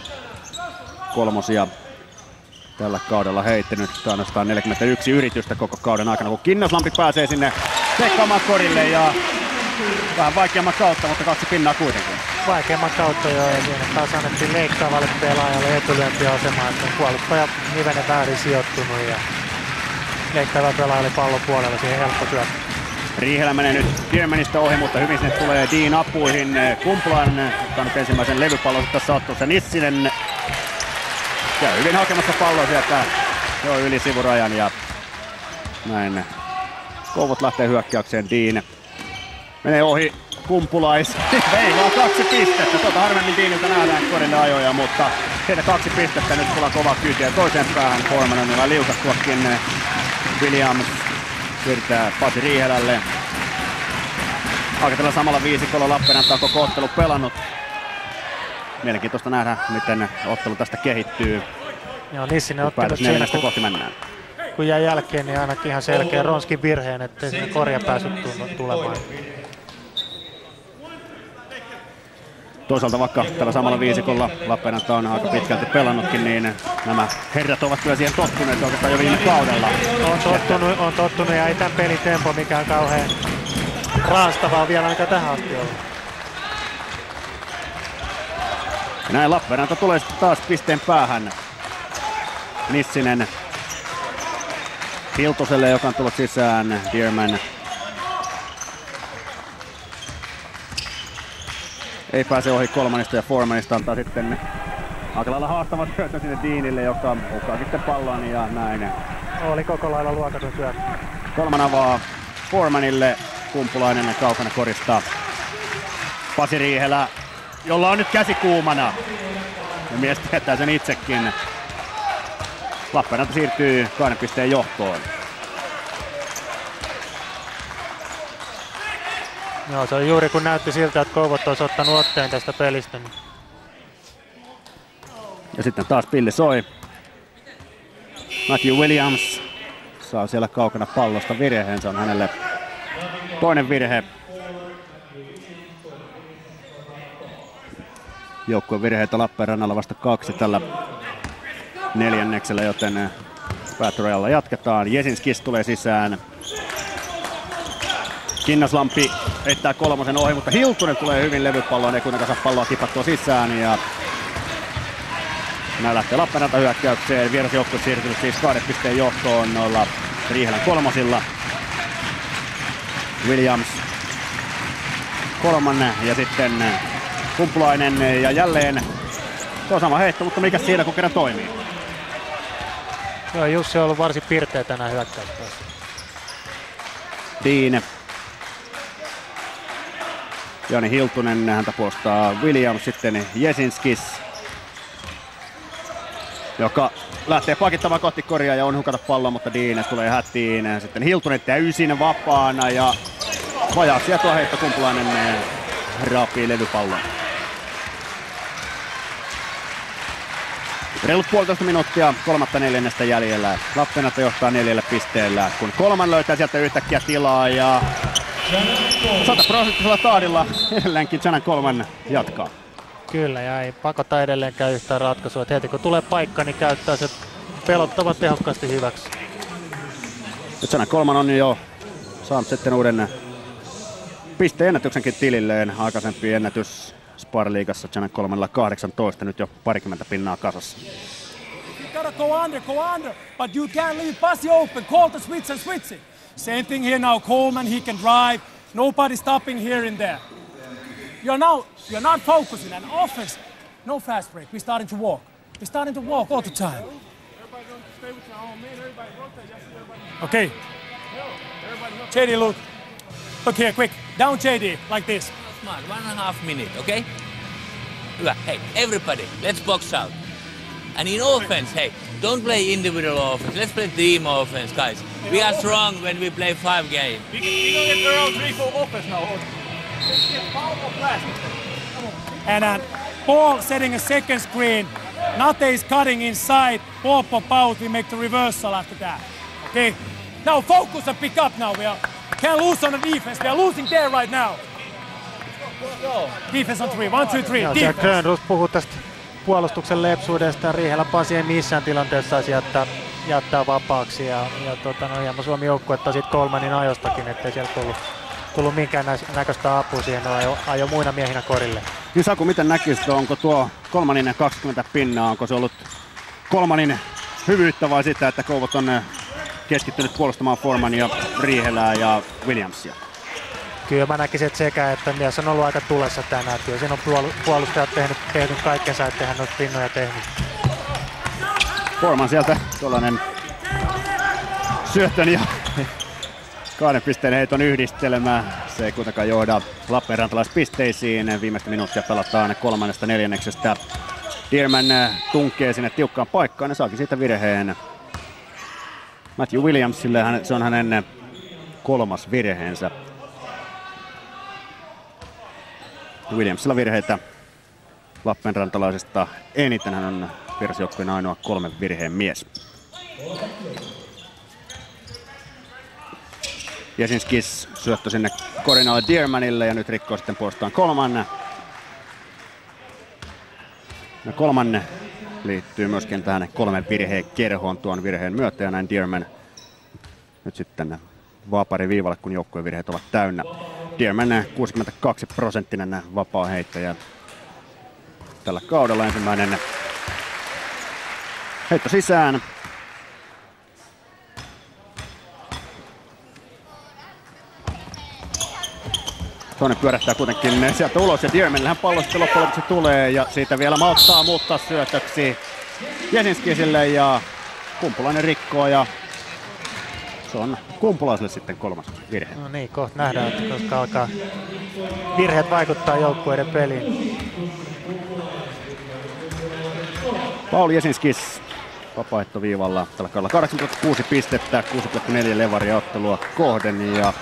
kolmosia tällä kaudella heittänyt. Ainoastaan 41 yritystä koko kauden aikana, kun Kinnaslampi pääsee sinne peikkaamaan korille ja vähän vaikeamman kautta, mutta 2 pinnaa kuitenkin. Vaikeamman kautta jo ja siinä taas annettiin leikkaavalle pelaajalle etulyöntiasemaa, että puolustaja hivenen väärin sijoittunut ja leikkaava pelaaja oli pallon puolella, siihen helppo syöttö. Riihelä menee nyt Dearmanista ohi, mutta hyvin sinne tulee Dean apuihin. Kumpulainen ottaa nyt ensimmäisen levypallon tässä ottelussa. Nissinen käy hyvin hakemassa palloa sieltä jo yli sivurajan ja näin. Kouvot lähtee hyökkäykseen. Dean menee ohi Kumpulais. Ei vaan 2 pistettä. Harvemmin Deanilta nähdään korille ajoja, mutta heitä 2 pistettä. Nyt tullaan kovaa kyytiä toiseen päähän. Foreman on vielä liukastuakin. Williams siirtää Pasi Riihelälle. Aikatella samalla viisikolla Lappeenranta on koko ottelu pelannut. Mielenkiintoista nähdä, miten ottelu tästä kehittyy. Joo, Nissinen ottanut siinä, kun jäi jälkeen, niin ainakin ihan selkeä Ronskin virheen, ettei sinne korja päässyt tulemaan. Toisaalta vaikka tällä samalla viisikolla Lappeenranta on aika pitkälti pelannutkin, niin nämä herrat ovat kyllä siihen tottuneet oikeastaan jo viime kaudella. On tottunut ja ei tämän pelin tempo mikään kauhean raastavaa vielä aika tähän asti ollut. Ja näin Lappeenranta tulee taas pisteen päähän. Nissinen Hiltuselle, joka on tullut sisään. Dearman ei pääse ohi Kolmanista ja Foremanista, antaa sitten aika lailla haastavat syöttö sinne Deanille, joka hukkaa sitten pallon ja näin. Oli koko lailla luokaton syöttö. Kolman avaa Foremanille, Kumpulainen kaukana koristaa. Pasi Riihelä, jolla on nyt käsi kuumana. Ja mies tietää sen itsekin. Lappeenranta siirtyy 2 pisteen johtoon. Joo, se oli juuri kun näytti siltä, että Kouvot olisi ottanut otteen tästä pelistä. Ja sitten taas pilli soi. Matthew Williams saa siellä kaukana pallosta virheen. Se on hänelle toinen virhe. Joukkueen virheitä Lappeenrannalla vasta 2 tällä neljänneksellä, joten päätyrajalla jatketaan. Jesinskis tulee sisään. Kinnaslampi heittää kolmosen ohi, mutta Hiltunen tulee hyvin levypalloon, ei kuitenkaan saa palloa tipattua sisään. Ja näin lähtee Lappeenranta hyökkäykseen. Vierasjoukkue siirtynyt siis 2 pisteen johtoon noilla Riihelän kolmosilla. Williams kolmannen ja sitten Kumpulainen ja jälleen tuo sama heitto, mutta mikä siinä kun kerran toimii. Joo, Jussi on ollut varsin pirteä tänään hyökkäyspäässä. Dean. Jani Hiltunen, häntä puolustaa Williams, sitten Jesinskis, joka lähtee pakittamaan kohti korjaa ja on hukata palloa, mutta Dean tulee hätiin. Sitten Hiltunen täysin vapaana ja vajaaksi ja tuo heitto Kumpulainen raapii levypallon. Reilut 1,5 minuuttia kolmatta neljännestä jäljellä. Lappeenranta johtaa 4 pisteellä, kun Kolman löytää sieltä yhtäkkiä tilaa ja 100% tahdilla edelleenkin Janan Kolman jatkaa. Kyllä, ja ei pakota edelleenkään yhtään ratkaisua. Että heti kun tulee paikka, niin käyttää se pelottavan tehokkaasti hyväksi. Janan Kolman on jo saanut sitten uuden pisteennätyksenkin tililleen. Aikaisempi ennätys Spar-liigassa Janan Kolmanilla 18, nyt jo parikymmentä pinnaa kasassa. You gotta go under, but you can't leave Pasi open. Call the switch and switch it. Same thing here now. Coleman, he can drive. Nobody stopping here and there. You're not focusing on offense. No fast break. We're starting to walk. We're starting to walk all the time. Okay. JD, look here, quick. Down JD, like this. Come on, 1.5 minutes, okay? Hyvä. Hey, everybody, let's box out. And in offense, hey, don't play individual offense. Let's play team offense, guys. We are strong when we play 5 games. We can get around 3-4 offense now. And ball setting a second screen. Nate is cutting inside. Ball pop out. We make the reversal after that. Okay? Now focus and pick up now. Can't lose on the defense. We are losing there right now. Defense on 3. 1, 2, 3. Grönroos puhuu tästä puolustuksen lepsuudesta. Riihelä Pasi ei missään tilanteessa saisi jättää vapaaksi. Ja hieman Suomi joukkuetta siitä Kolmanin ajostakin, ettei siellä tullut minkään näköistä apua siihen. Ajo muina miehinä korille. Niin Saku, miten näkisit, onko tuo Kolmanin 20 pinnaa, onko se ollut Kolmanin hyvyyttä vai sitä, että Kouvot on keskittynyt puolustamaan Formania, Riihelää ja Williamsia? Kyllä mä näkisin, että sekä, että mies on ollut aika tulessa tänään. Kyllä siinä on puolustajat tehnyt kaikkensa, ettei hän olisi pinnoja tehnyt. Forman sieltä tuollainen syöttön ja 2 pisteen heiton yhdistelmä. Se ei kuitenkaan johda Lappeenrantalaispisteisiin. Viimeistä minuuttia pelataan 3/4. Dearman tunkee sinne tiukkaan paikkaan ja saakin siitä virheen Matthew Williamsille. Se on hänen 3. virheensä. Williamsilla virheitä lappeenrantalaisesta eniten. Hän on vierasjoukkueen ainoa 3 virheen mies. Jesinskis syöttö sinne korinalle Dearmanille ja nyt rikkoo sitten puolestaan Kolman. Ja Kolman liittyy myöskin tähän 3 virheen kerhoon tuon virheen myötä ja näin Dearman nyt sitten vaapari viivalle, kun joukkueen virheet ovat täynnä. Dearman 62% vapaa heittäjä tällä kaudella. Ensimmäinen heitto sisään. Toinen pyörähtää kuitenkin sieltä ulos ja Dearmanillähän pallo sitten loppujen lopuksi tulee ja siitä vielä malttaa muuttaa syötöksi Jesinskisille ja Kumpulainen rikkoo ja se on Kumpulaiselle sitten 3. virhe. No niin, kohta nähdään, että koska alkaa virheet vaikuttaa joukkueiden peliin. Pauli Jesinskis vapaaehtoviivalla tällä kaudella 86 pistettä, 6,4 levaria ottelua kohden ja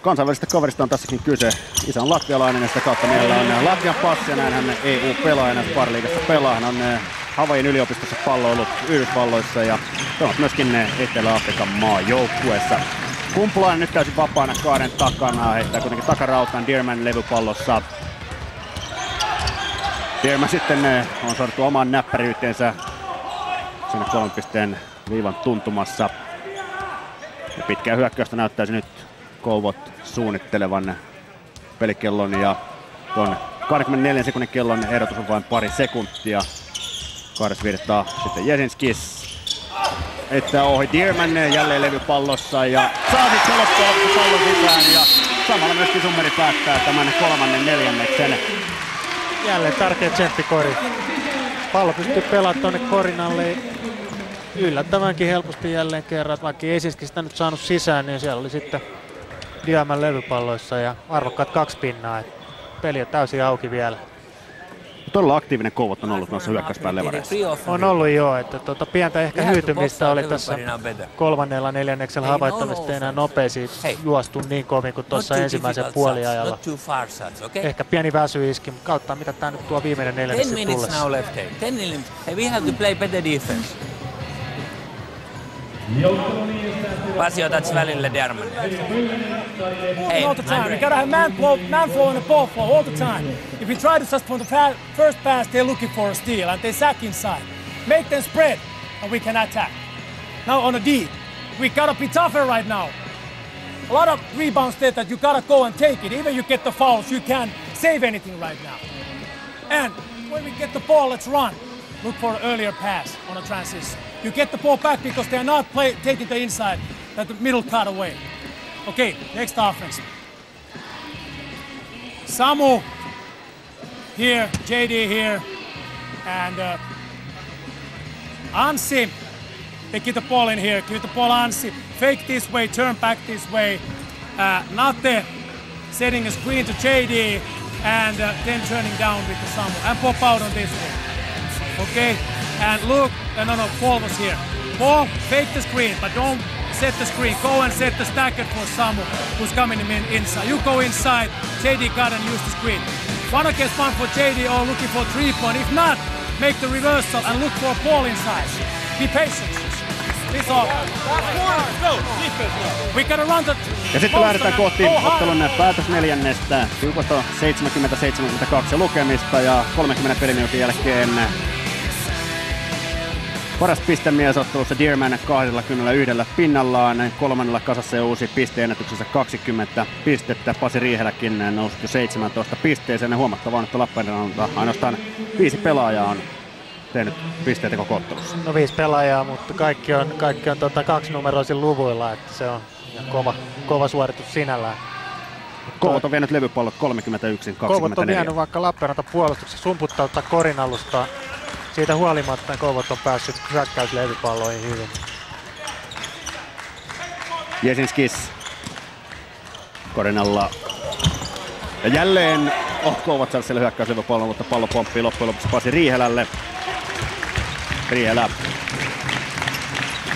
kansainvälisestä kaverista on tässäkin kyse. Isä on latvialainen ja sitä kautta meillä on Latvian passi ja näin hän EU-pelaajana Spar-liigassa pelaa. Hän on Havain yliopistossa palloillut Yhdysvalloissa ja pelannut myöskin Etelä-Afrikan maajoukkueessa. Kumpulainen nyt täysin vapaana 2 takana, heittää kuitenkin takarautaan Dearman levypallossa. Dearman sitten on sortu omaan näppäryyteensä sinne 3 pisteen viivan tuntumassa. Ja pitkää hyökkäystä näyttäisi nyt Kouvot suunnittelevan pelikellon ja tuon 24 sekunnin kellon ehdotus on vain pari sekuntia. 2 virtaa sitten Jesinskis. Että ohi Dearman jälleen levypallossa ja saa sitten loppuun pallon sisään ja samalla myöskin Summeri päättää tämän 3. neljänneksen. Jälleen tärkeä tsemppikori. Pallo pystyy pelaamaan tuonne korin alle yllättävänkin helposti jälleen kerran. Vaikka ei Jesinskistä nyt saanut sisään, niin siellä oli sitten Dearman levypalloissa ja arvokkaat 2 pinnaa. Peli on täysin auki vielä. Todella aktiivinen Kouvot on ollut noissa hyökkäyspään levareissa. On ollut jo, että pientä ehkä hyytymistä oli tässä kolmannella neljänneksellä havaittavasti enää nopeasti juostu niin kovin kuin tuossa ensimmäisen puoliajalla. Ehkä pieni väsy iski, mutta kautta mitä tää nyt tuo viimeinen neljänneksi tullessa. We have to play better defense. Pasi otat välillä Derman. Hey, all the time. You gotta have man flow and a ball flow all the time. If you try to just from the first pass, they're looking for a steal and they sack inside. Make them spread and we can attack. Now on a D, we gotta be tougher right now. A lot of rebounds there that you gotta go and take it. Even you get the fouls, you can't save anything right now. And when we get the ball, let's run. Look for an earlier pass on a transition. You get the ball back because they're not taking the inside, that the middle cut away. Okay, next offense. Samu here, JD here, and Anssi. They get the ball in here, give the ball Anssi. Fake this way, turn back this way. Nate setting a screen to JD, and then turning down with the Samu. And pop out on this one. Okay, and look, no, Paul was here. Paul, fake the screen, but don't set the screen. Go and set the stacker for Samu, who's coming in inside. You go inside, JD got and use the screen. 1 against 1 for JD or looking for 3-point. If not, make the reversal and look for Paul inside. Be patient. This all. We gotta run the... Ja sitten lähdetään kohti ottelun päätösneljännestä. Tiukosta 70-72 lukemista ja 30 peliminuutin jälkeen paras pistemies ottelussa Dearman 21 pinnallaan. Kolmannella kasassa ja uusi pisteennätyksensä 20 pistettä. Pasi Riiheläkin nousi 17 pisteeseen. Ja huomattavaa on, että Lappeenrannalta ainoastaan 5 pelaajaa on tehnyt pisteitä koko ottelussa. No 5 pelaajaa, mutta kaikki on kaksinumeroisin luvuilla, että se on kova suoritus sinällään. Kouvot on vienyt levypallot 31-24. Kouvot on vienyt vaikka Lappeenranta puolustuksessa sumputtaa korin alusta. Siitä huolimatta Kouvot on päässyt hyökkäyslevypalloihin hyvin. Jesinskis korinalla. Ja jälleen Kouvot saa siellä hyökkäyslevypallon, mutta pallo pomppii loppujen lopuksi Pasi Riihelälle. Riihelä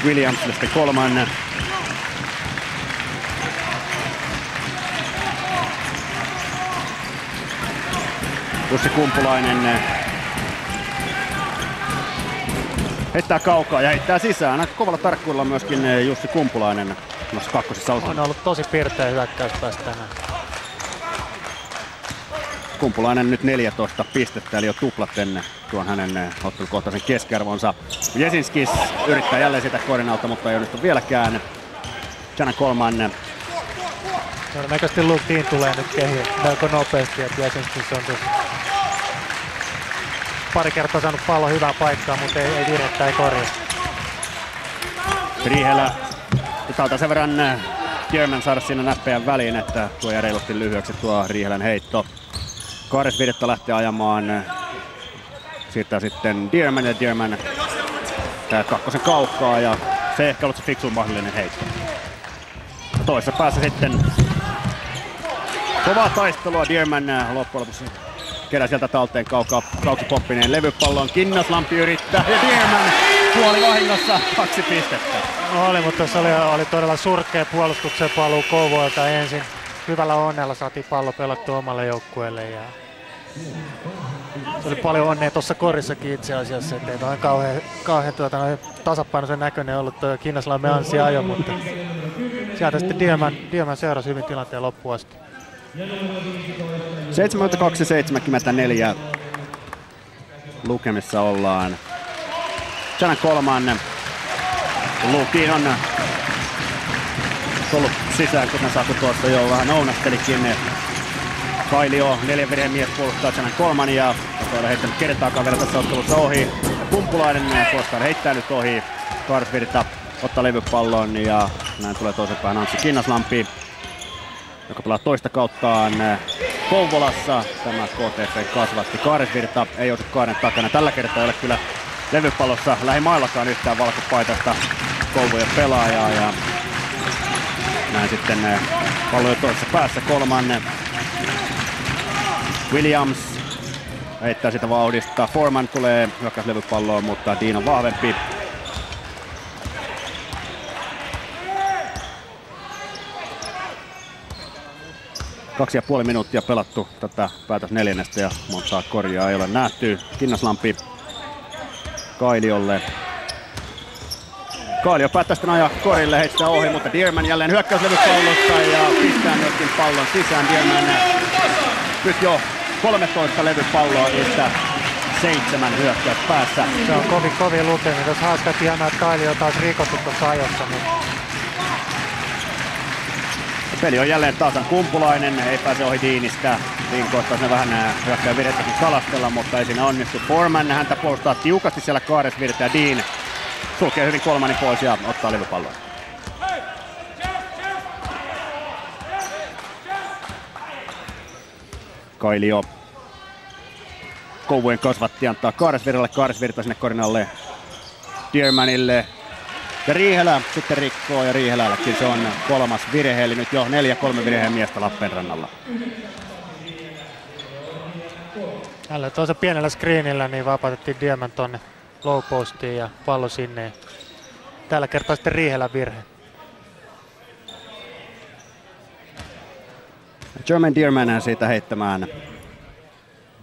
Williamsille sitten kolmannen. Jussi Kumpulainen heittää kaukaa ja heittää sisään. Aika kovalla tarkkuudella myöskin Jussi Kumpulainen noissa kakkosissa osalla. On ollut tosi pirteä hyökkäyspäästä tänään. Kumpulainen nyt 14 pistettä, eli jo tuplaten tuon hänen ottelukohtaisen keskiarvonsa. Jesinskis yrittää jälleen sitä korinalta, mutta ei onnistu vieläkään. Janan kolmannen. Todennäköisesti Luke Dean tulee nyt kehiin melko nopeasti, että Jesinskis on tuossa pari kertaa saanut pallon hyvää paikkaa, mutta ei virhettä, ei korjaa. Riihelä taitaa sen verran Dearman saada siinä näppejän väliin, että tuo jää reilusti lyhyeksi tuo Riihelän heitto. Kaares Virta lähtee ajamaan. Siirtää sitten Dearman ja Dearman kakkosen kaukaa ja se ehkä ollut se fiksuin mahdollinen heitto. Toisessa päässä sitten kovaa taistelua. Dearman loppujen lopuksi kerää sieltä talteen Kauki Poppineen levypallon. Kinnaslampi yrittää ja Dearman puoli vahingossa 2 pistettä. Oli, mutta tuossa oli todella surkea puolustuksen paluu Kouvoilta ensin. Hyvällä onnella saatiin pallo pelattua omalle joukkueelle. Ja se oli paljon onnea tuossa korissakin itse asiassa, ettei noin kauhean tasapainoisen näköinen ollut tuo Kinnaslammen Anssi ajo, mutta sieltä sitten Dearman seurasi hyvin tilanteen loppuun asti. 72-74 lukemissa ollaan. Janan kolmannen. Lukin on tullut sisään, kuten Saku tuossa jo vähän ounastelikin. Kailio, 4 virheen mies puolustaa Janan kolman ja on heittänyt kertaakaan vielä tässä ottelussa ohi. Kumpulainen puolestaan heittää nyt ohi. Kaares Virta ottaa levypallon ja näin tulee toisen päin Anssi Kinnaslampi, joka pelaa toista kauttaan Kouvolassa. Tämä KTP kasvatti. Kaares Virta ei osu kaaren takana. Tällä kertaa ei ole kyllä levypallossa lähimaillakaan yhtään valkopaitaista Kouvojen pelaajaa. Ja näin sitten pallo jo toisessa päässä kolmannen. Williams heittää sitä vauhdista. Foreman tulee hyökkäyslevypalloon, mutta Dean on vahvempi. Kaksi ja puoli minuuttia pelattu tätä päätösneljännestä ja montaa korjaa ei ole nähty. Kinnaslampi Kailiolle. Kailio päättää sitten ajaa korille, heittää ohi, mutta Dearman jälleen hyökkäyslevypallosta ja pistää myöskin pallon sisään. Dearman nyt jo 13 levypalloa, niistä 7 hyökkäys päässä. Se on kovin lukemi. Tuossa hauska tiedä, että Kailio on taas rikottu tuossa ajossa. Peli on jälleen tasan kumpulainen, ei pääse ohi Deanistä. Dean koittaa sen vähän hyökkää virhettäkin kalastella, mutta ei siinä onnistu. Foreman häntä puolustaa tiukasti siellä Kaaresvirta ja Dean sulkee hyvin kolmannen pois ja ottaa levypalloa. Kailio. Kouvojen kasvatti antaa Kaaresvirralle, Kaaresvirta sinne korinalle Dearmanille. Ja Riihelä sitten rikkoo ja Riihelälläkin se on 3. virhe, eli nyt jo 4-3 virheen miestä Lappeenrannalla. Tällä tuossa pienellä screenillä niin vapautettiin Dearman tonne low postiin ja pallo sinne. Tällä kertaa sitten Riihelän virhe. Jermaine Dearman siitä heittämään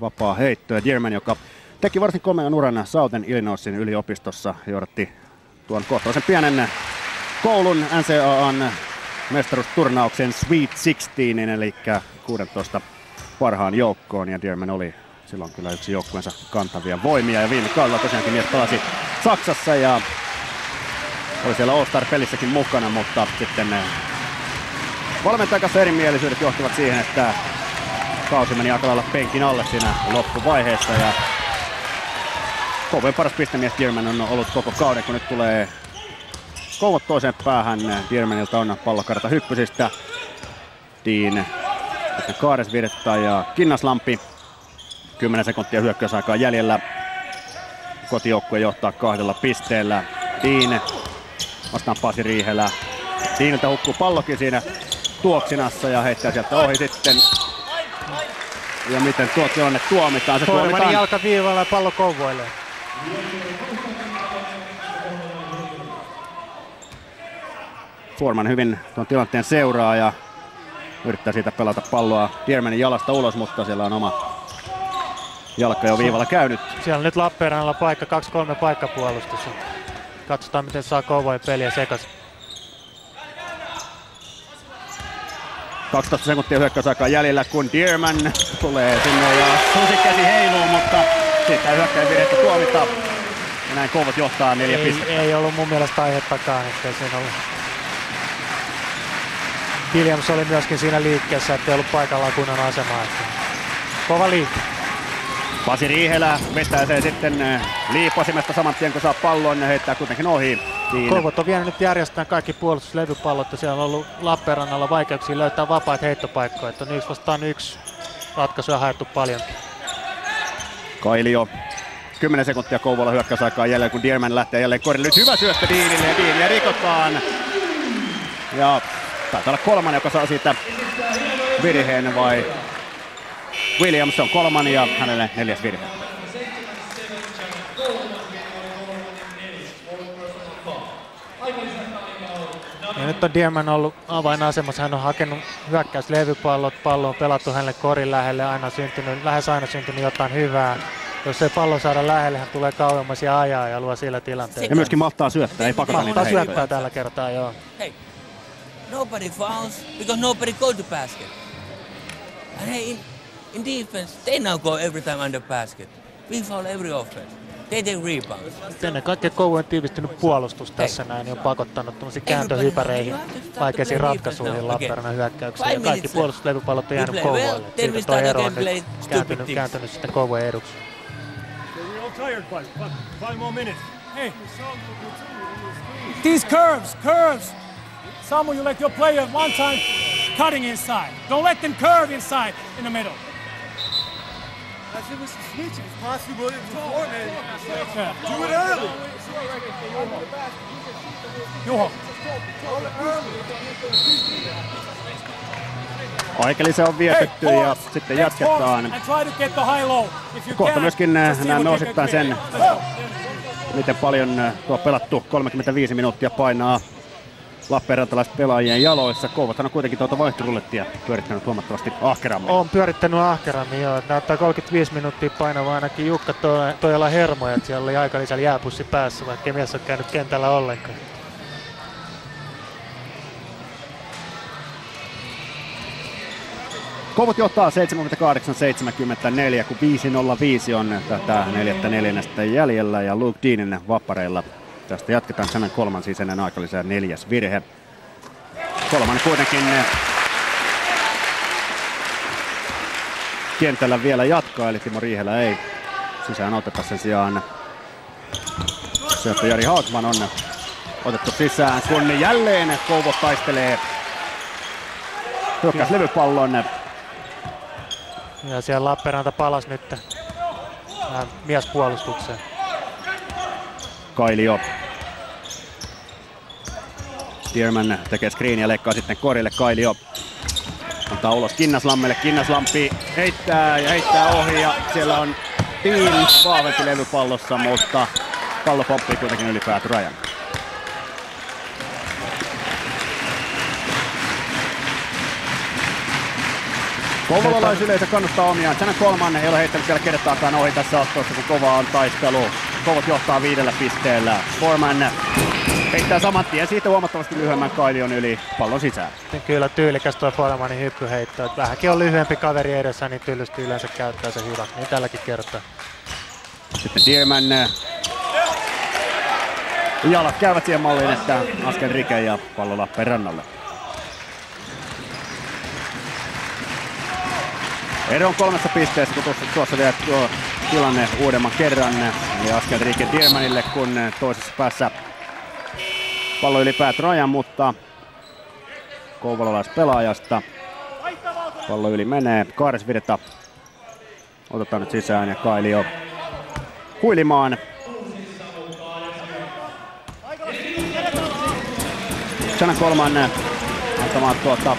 vapaa heitto. Ja Dearman, joka teki varsin komean uran Southern Illinoisin yliopistossa, johdatti tuon kohtalaisen pienen koulun NCAAn mestaruusturnauksen Sweet 16, eli 16 parhaan joukkoon. Ja Dearman oli silloin kyllä yksi joukkueensa kantavia voimia. Ja viime kaudella tosiaankin mies pelasi Saksassa ja oli siellä All-Star-pelissäkin mukana, mutta sitten valmentajan kanssa erimielisyydet johtivat siihen, että kausi meni aika lailla penkin alle siinä loppuvaiheessa. Ja Kouvojen paras pistemies Dearman on ollut koko kauden, kun nyt tulee Kouvot toiseen päähän. Dearmanilta on pallokarta hyppysistä. Dean, sitten Kaaresvirta ja Kinnaslampi. 10 sekuntia hyökkäysaikaa jäljellä. Kotijoukkue johtaa 2 pisteellä. Dean vastaan Pasi Riihelä. Deanilta hukkuu pallokin siinä tuoksinassa ja heittää sieltä ohi sitten. Ja miten tuo tilanne tuomitaan? Se tuomitaan jalkaviivalla ja pallo Kouvoille. Foreman hyvin tuon tilanteen seuraa ja yrittää siitä pelata palloa Dearmanin jalasta ulos, mutta siellä on oma jalka jo viivalla käynyt. Siellä on nyt Lappeenrannalla paikka, 2-3 paikkapuolustus. Katsotaan miten saa Kouvojen peliä sekaisin. 12 sekuntia hyökkäysaikaa jäljellä, kun Dearman tulee sinne ja susikäsi heiluu, mutta siitä ei hyökkäin virhettä tuomita. Ja näin Kouvot johtaa 4 pistettä. Ei ollut mun mielestä aihettakaan, ettei siinä ollut. Williams oli myöskin siinä liikkeessä, ettei ollut paikallaan kunnon asemaa. Kova liike. Pasi Riihelä vetää sen sitten liipasimesta saman tien kun saa pallon ja heittää kuitenkin ohi. Kouvot on vienyt nyt järjestetään kaikki puolustuslevypallot ja siellä on ollut Lappeenrannalla vaikeuksia löytää vapaita heittopaikkoja. Että on 1-1 ratkaisuja haettu paljonkin. Kailio. 10 sekuntia Kouvolla hyökkäysaikaa jälleen, kun Dearman lähtee jälleen korille. Nyt hyvä syöttö Deanille ja Deania rikotaan. Ja taitaa olla 3, joka saa siitä virheen vai Williams on 3 ja hänelle 4. virhe. Ja nyt on Dearman ollut avainasemassa, hän on hakenut hyökkäyslevypallot, pallo on pelattu hänelle korin lähelle, lähes aina syntynyt jotain hyvää. Jos ei pallo saada lähelle, hän tulee kauemmas ja ajaa ja luo sillä tilanteella. Ja myöskin mahtaa syöttää, ei pakota niitä heittoja. Syöttää tällä kertaa, joo. Hey, nobody fouls because nobody go to basket. And hey, in defense, they now go every time under basket. We foul every offense. They take rebounds. Ennen kaikkea Kouvojen tiivistynyt puolustus tässä näin on pakottanut tämmöisiin kääntöhypäreihin, vaikeisiin ratkaisuihin Lappeenrannan hyökkäyksiin. Ja kaikki puolustuslevypallot on jäänyt Kouvoille. Siitä tuo ero on nyt kääntynyt sitten Kouvojen eduksi. Hey, these curves. Samu, you let your player one time cutting inside. Don't let them curve inside in the middle. As it was switch, it's possible it was before, man. Do it early. Juho. Aikelisen on vietetty ja sitten jatketaan. Kohta myöskin näemme osittain sen, miten paljon tuo pelattu 35 minuuttia painaa Lappeenrantalaispelaajien jaloissa. Kouvothan on kuitenkin tuota vaihtorullettia pyörittänyt huomattavasti ahkerammin. On pyörittänyt ahkerammin, joo. Näyttää 35 minuuttia painavaa ainakin Jukka Toijala hermoja, että siellä oli Aikalisella jääpussi päässä, vaikka ei mies ole käynyt kentällä ollenkaan. Kouvot johtaa 78-74, kun 5:05 on tätä 4. jäljellä ja Luke Deanin vappareilla. Tästä jatketaan Channel 3 siis ennen Aikaliseen 4. virhe. Kolman kuitenkin kentällä vielä jatkaa, eli Timo Riihelä ei sisään oteta, sen sijaan syöttö Jari Haagman on otettu sisään, kun jälleen Kouvot taistelee hyökkäyslevypallon. Ja siellä Lappeenranta palasi nyt miespuolustukseen. Kailio. Dearman tekee screeniä, leikkaa sitten korille. Kailio antaa ulos Kinnaslammelle. Kinnaslampi heittää ja heittää ohi ja siellä on Dean vahvempi levypallossa, mutta pallo pomppii kuitenkin yli päätyrajan. Kouvolalaisyleisö kannustaa omiaan. Channel 3 ei ole heittänyt vielä kertaakaan ohi tässä ottelussa, kun kova on taistelu. Kouvot johtaa 5 pisteellä. Foreman heittää saman tien siitä huomattavasti lyhyemmän Kailion yli pallon sisään. Kyllä tyylikäs tuo Foremanin hyppyheitto. Vähänkin on lyhyempi kaveri edessä, niin Tyllysti yleensä käyttää se hyvä. Niin tälläkin kertaa. Sitten Dearman. Jalat käyvät siihen malliin, että askel rike ja pallo Lappeenrannalle. Ero on 3 pisteessä, kun tuossa vielä tuo tilanne uudemman kerran. Ja askel rike Dearmanille, kun toisessa päässä pallo yli päätyrajan, mutta kouvolalaispelaajasta pallo yli menee. Kaaresvirta otetaan nyt sisään ja Kailio huilimaan. Channel 3 antamaan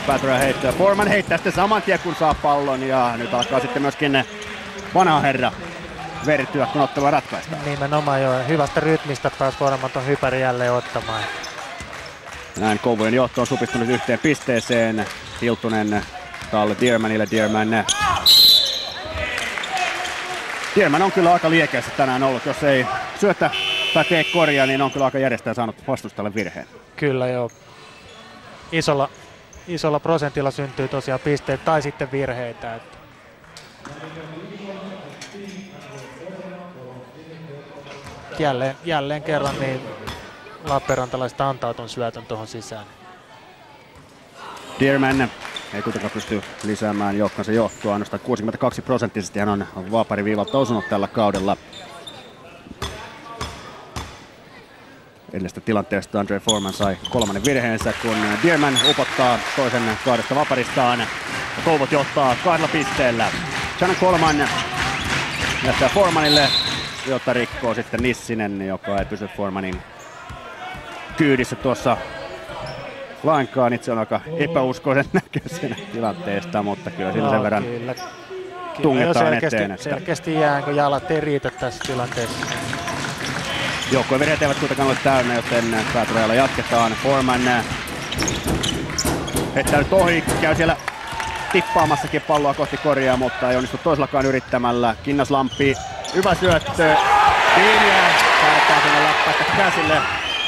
päätyrää heittoa. Foreman heittää sitten saman tien kun saa pallon ja nyt alkaa sitten myöskin vanha herra vertyä, kun ottelua ratkaistaan. Nimenomaan jo. Hyvästä rytmistä pääsi Foreman ton hypäri jälleen ottamaan. Näin Kouvojen johto on supistunut 1 pisteeseen. Hiltunen Talle Dearmanille. Dearman on kyllä aika liekeässä tänään ollut. Jos ei syötä tai tee korjaa, niin on kyllä aika järjestää saanut vastustajalle virheen. Kyllä joo. Isolla prosentilla syntyy tosiaan pisteitä tai sitten virheitä. Että. Jälleen kerran niin Lappeenrantalaiset antaa ton syötön tuohon sisään. Dearman ei kuitenkaan pysty lisäämään joukkansa johtoa. Ainoastaan 62% hän on vaapariviivalta osunut tällä kaudella. Edellisestä tilanteesta Andre Foreman sai 3. virheensä, kun Dearman upottaa toisen 2 vaparistaan. Ja Kouvot johtaa 2 pisteellä. Channel 3 jättää Foremanille, jota rikkoo sitten Nissinen, joka ei pysy Foremanin kyydissä tuossa lainkaan. Itse on aika epäuskoisen näköisenä tilanteesta, mutta kyllä siinä sen verran tungetaan eteen. Että selkeästi jää, kun jalat ei riitä tässä tilanteessa. Joukkojen virheet eivät kuitenkaan ole täynnä, joten päätyrajalla jatketaan. Foreman heittää nyt ohi, käy siellä tippaamassakin palloa kohti korjaa, mutta ei onnistu toisellakaan yrittämällä. Kinnaslampi, hyvä syöttö. Linja saattaa sinne läppäistä käsille,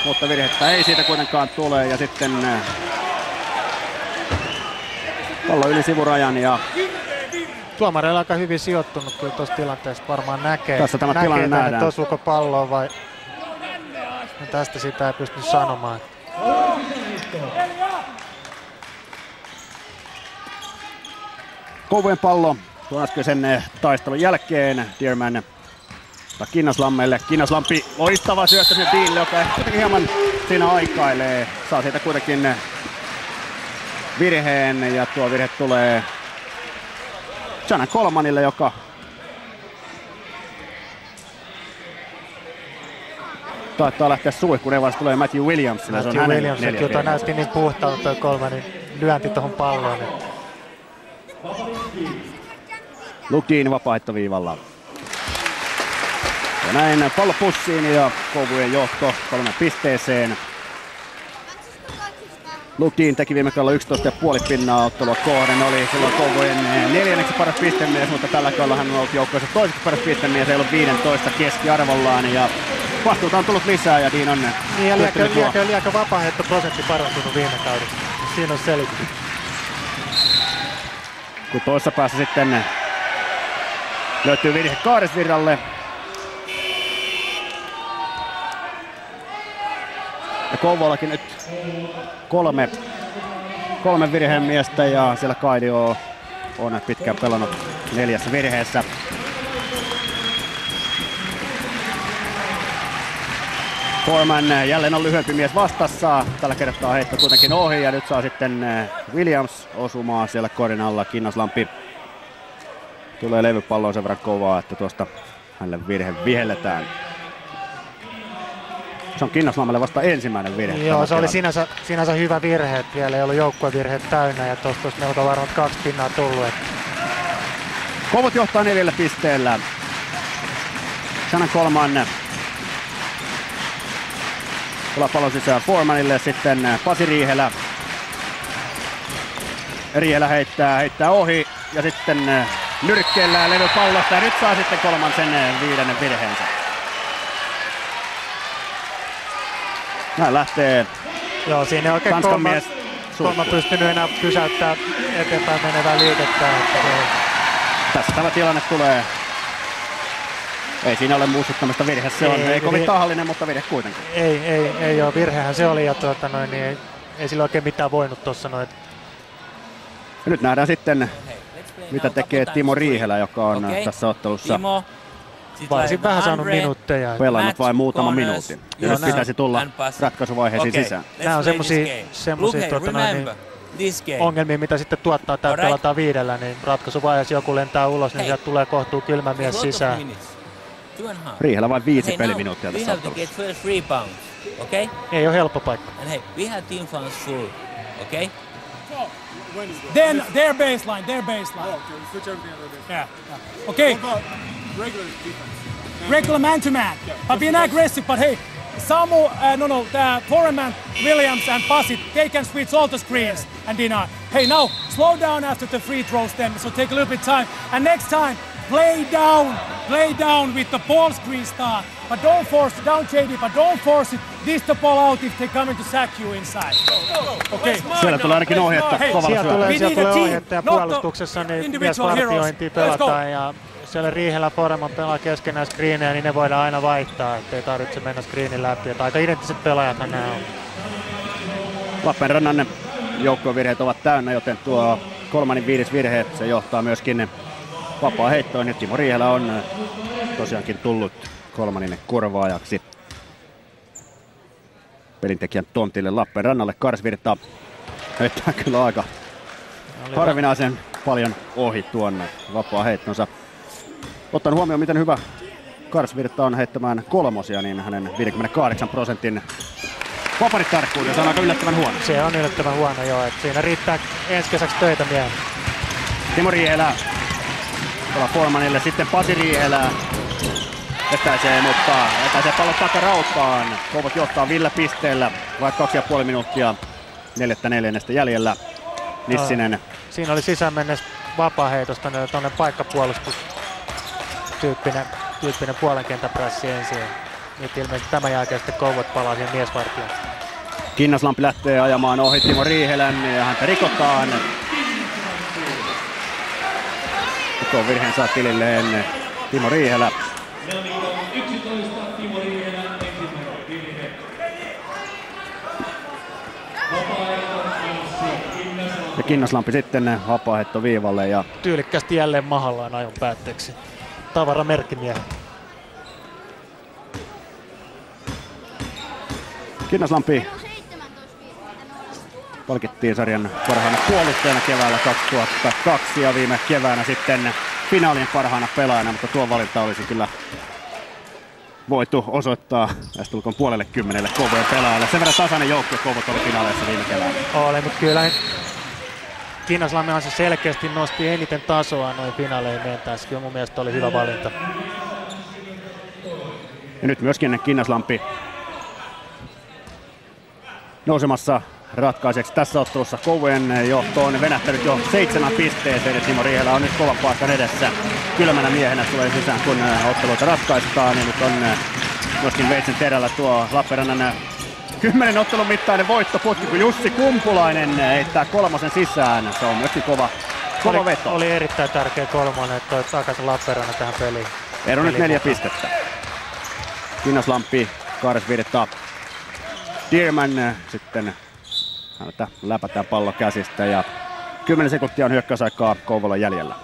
mutta virhettä ei siitä kuitenkaan tule. Ja sitten pallo yli sivurajan ja tuomareilla aika hyvin sijoittunut kyllä tuossa tilanteessa, varmaan näkee. Tässä tämä tilanne nähdään. Että osuuko palloa vai no tästä sitä ei pysty sanomaan. Kouvojen pallo tuon äskeisen taistelun jälkeen. Dearman Kinnaslammelle. Kinnaslampi loistava syöttö sinne Deanille, joka kuitenkin hieman siinä aikailee. Saa siitä kuitenkin virheen ja tuo virhe tulee Channel 3, joka taitaa lähteä suihkuun. Evans tulee Matthew Williamsille. Matthew Williams, jota näytti niin puhtaalta toi 3 lyönti tuohon palloon. Lugin vapaaehtoviivalla. Ja näin pallo pussiin ja Kouvojen johto 3 pisteeseen. Lugin teki viime kaudella 11,5 pinnaa ottelua kohden. Oli silloin Kouvojen 4. paras pistemies, mutta tällä kaudella hän on ollut joukkueessa 2. paras pistemies. Ei ollut 15 keskiarvollaan ja vastuuta on tullut lisää ja Dean on liekö vapaaheittoprosentti parantunut viime kaudella. Siinä on selitys. Kun toisessa päässä sitten löytyy virhe Kaaresvirralle. Ja Kouvollakin nyt kolme virheen miestä ja siellä Kaidio on pitkään pelannut 4 virheessä. Foreman jälleen on lyhyempi mies vastassa. Tällä kertaa heitto kuitenkin ohi ja nyt saa sitten Williams osumaan siellä korin alla. Kinnaslampi tulee levypalloon sen verran kovaa, että tuosta hänelle virhe vihelletään. Se on Kinnaslammelle vasta ensimmäinen virhe. Joo, se oli sinänsä hyvä virhe, että vielä ei ollut joukkuevirheet täynnä ja tuosta olisi melko varmaan 2 pinnaa tullut. Kovot johtaa 4 pisteellä. Shannon Coleman tulee pallon sisään Foremanille, sitten Pasi Riihelä. Riihelä heittää ohi ja sitten nyrkkeellään levypallosta ja nyt saa sitten kolmansen 5. virheensä. Näin lähtee. Joo, siinä ei oikein Kolma pystynyt enää pysäyttämään eteenpäin menevää liikettä. Tässä tämä tilanne tulee. Ei siinä ole muistuttamista virhe, se on ei kovin tahallinen, mutta virhe kuitenkin. Ei ole, virhehän se oli ja niin ei sillä oikein mitään voinut tuossa noin. Ja nyt nähdään sitten, mitä tekee Timo Riihelä, joka on tässä ottelussa varsin vähän saanut minuutteja. Pelannut vain muutaman minuutin. Ja nyt pitäisi tulla ratkaisuvaiheisiin sisään. Nämä on semmosia ongelmia, mitä sitten tuottaa täällä pelataan 5, niin ratkaisuvaiheessa joku lentää ulos, niin sieltä tulee kohtuu kylmä mies sisään. Riihelä vain 5 peliminuuttia tässä ottelussa. Ei ole helppo paikka. Then their baseline. Yeah. Okay. Regular man to man. But being aggressive, but hey, Samu, Foreman, Williams and Pasi, they can switch all the screens and deny. Hey, now, slow down after the free throws then, so take a little bit of time. And next time, play down with the ball screen start. But don't force it down, JD, but don't force it. Dish the ball out if they're coming to sack you inside. Okay. Siellä tulee ainakin ohjetta kovalla syöllä. Siellä tulee ohjetta ja puolustuksessa niin myös vartiointia pelataan ja siellä Riihelä Foreman pelaa keskenään screenejä, niin ne voidaan aina vaihtaa, ettei tarvitse mennä screenin läpi. Että aika identtiset pelaajat nämä on. Lappeenrannan joukkuevirheet ovat täynnä, joten tuo Kolmanin 5. virhe, se johtaa myöskin vapaa heittoon. Ja Timo Riihelä on tosiaankin tullut Kolmanin korvaajaksi pelintekijän tontille Lappeenrannalle. Karsvirta heittää kyllä aika harvinaisen paljon ohi tuon vapaa heittonsa. Ottaen huomioon, miten hyvä Karsvirta on heittämään kolmosia, niin hänen 58% vaparitarkkuutensa on aika yllättävän huono. Se on yllättävän huono, joo. Että siinä riittää ensi kesäksi töitä miehen. Timo Riihelä tuolla Foremanille, sitten Pasi Riihelä etäisee, mutta etäisee pallon takarautaan. Kouvot johtaa 5 pisteellä, vaikka 2,5 minuuttia 4/4 jäljellä. Nissinen. Siinä oli sisään mennessä vapaaheitosta tuonne paikkapuolustus tyyppinen puolenkentän prässi ensin. Nyt ilmeisesti tämän jälkeen sitten Kouvot palaa siihen miesvartioon. Kinnaslampi lähtee ajamaan ohi Timo Riihelän ja häntä rikotaan. Tuon virheen saa tililleen Timo Riihelä. Ja Kinnaslampi sitten vapaaheitto viivalle. Ja tyylikkästi jälleen mahallaan ajon päätteeksi. Tavaramerkkimiehen. Kinnaslampi palkittiin sarjan parhaana puolustajana keväällä 2002 ja viime keväänä sitten finaalien parhaana pelaajana, mutta tuo valinta olisi kyllä voitu osoittaa lähestulkoon 10 Kouvojen pelaajalle. Sen verran tasainen joukkue Kouvot oli finaaleissa viime keväänä. Oli, mutta kyllä Kinnaslammehan se selkeästi nosti eniten tasoa noin finaaleihin mentäessä. Kyllä mun mielestä oli hyvä valinta. Ja nyt myöskin Kinnaslampi nousemassa ratkaiseksi tässä ottelussa. Kouvojen johto on venähtänyt jo 7 pisteeseen ja Timo Riihelä on nyt kovan paikan edessä. Kylmänä miehenä tulee sisään, kun otteluita ratkaistaan. Ja nyt on myöskin veitsen terällä tuo Lappeenrannan 10 ottelun mittainen voittoputki, kun Jussi Kumpulainen heittää 3 sisään. Se on myöskin kova veto. Oli erittäin tärkeä 3, että toi takaisin Lappeenrannan tähän peliin. Ero nyt 4 pistettä. Kinnaslampi, Kaares Virta, Dierman sitten häneltä läpätään pallo käsistä ja 10 sekuntia on hyökkäysaikaa Kouvolan jäljellä.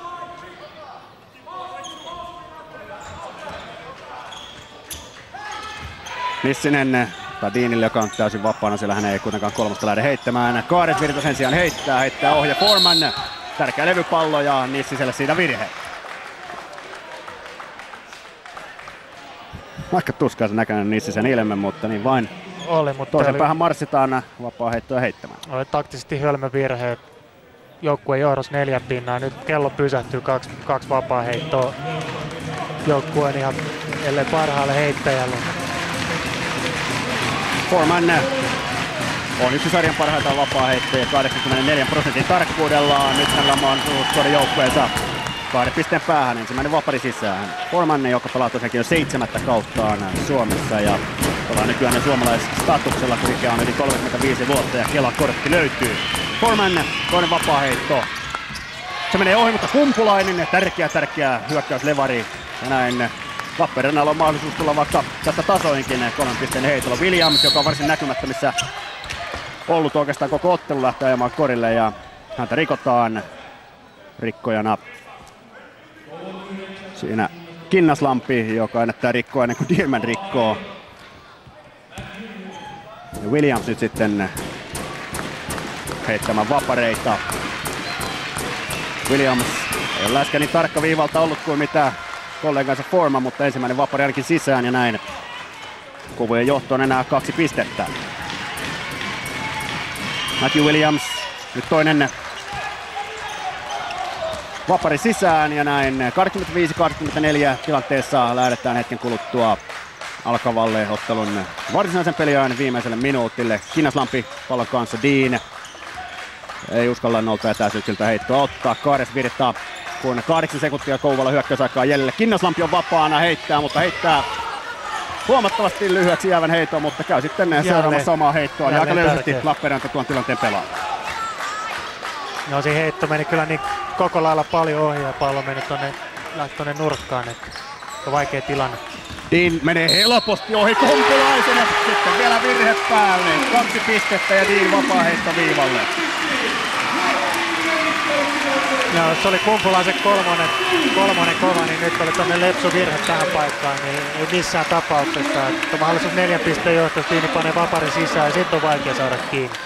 Nissinen Deanille, joka on täysin vapaana, sillä hän ei kuitenkaan 3 lähde heittämään. Kaares Virta sen sijaan heittää ohja Foreman. Tärkeä levypallo ja Nissiselle siitä virhe. Aika tuskaisen näköinen Nissisen ilme, mutta niin vain. Oli, mutta toisen päähän marssitaan vapaa heittoa heittämään. Oli taktisesti hölmö virhe. Joukkue johdossa 4 pinnaa. Nyt kello pysähtyy 2 vapaa heittoa joukkueen ihan ellei parhaalle heittäjälle. Foreman on yksi sarjan parhaita vapaa-heittoja 84% tarkkuudella. Nyt hänellä on mahdollisuus tuoda joukkueensa 2 pisteen päähän. Ensimmäinen vapari sisään. Foreman, joka pelaa tosiaankin jo 7. kauttaan Suomessa ja pelaa nykyään suomalaisstatuksella, kun ikä on yli 35 vuotta ja Kela-kortti löytyy. Foreman, toinen vapaa-heitto. Se menee ohi, mutta Kumpulainen, tärkeä hyökkäyslevari. Ja näin Lappeenrannalla on mahdollisuus tulla vaikka tästä tasoinkin 3 pisteen heitolla. Williams, joka on varsin näkymättömissä ollut oikeastaan koko ottelu, lähtee ajamaan korille ja häntä rikotaan. Rikkojana siinä Kinnaslampi, joka ennättää rikkoa ennen kuin Dierman rikkoo. Ja Williams nyt sitten heittämään vapareita. Williams ei ole äsken niin tarkka viivalta ollut kuin mitä kollegansa Foreman, mutta ensimmäinen vapari ainakin sisään ja näin. Kouvojen johto on enää 2 pistettä. Matthew Williams, nyt toinen vapari sisään ja näin 85-84 tilanteessa lähdetään hetken kuluttua alkavalle ottelun varsinaisen peliajan viimeiselle minuutille. Kinnaslampi pallon kanssa, Dean ei uskalla nolta etäisyyksiltä heittoa ottaa. Kaares Virta, kun 8 sekuntia Kouvola hyökkäysaikaa jäljellä. Kinnaslampi on vapaana, heittää, mutta heittää huomattavasti lyhyeksi jäävän heiton, mutta käy sitten seuraamassa omaa heittoa. Ja aika löysästi Lappeenranta tuon tilanteen pelaa. No se heitto meni kyllä niin koko lailla paljon ohi ja pallo meni tuonne nurkkaan, että on vaikea tilanne. Dean menee helposti ohi Kumpulaisen ja sitten vielä virhe päälle. 2 pistettä ja Dean vapaa heitto viivalle. No, se oli Kumpulaisen kolmonen kova, niin nyt oli tuonne lepsu virhe tähän paikkaan, niin ei missään tapauksessa. Että mahdollisuus 4 pisteen johtoa, Dean panee vaparin sisään ja sitten on vaikea saada kiinni.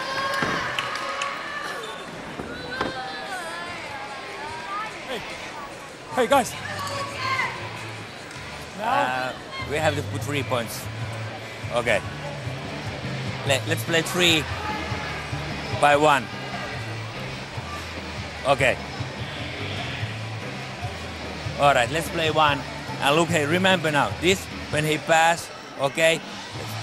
Hey guys. We have to put 3 points. Okay. Let's play 3 by 1. Okay. All right, let's play 1. And look, hey, remember now, this when he pass, okay?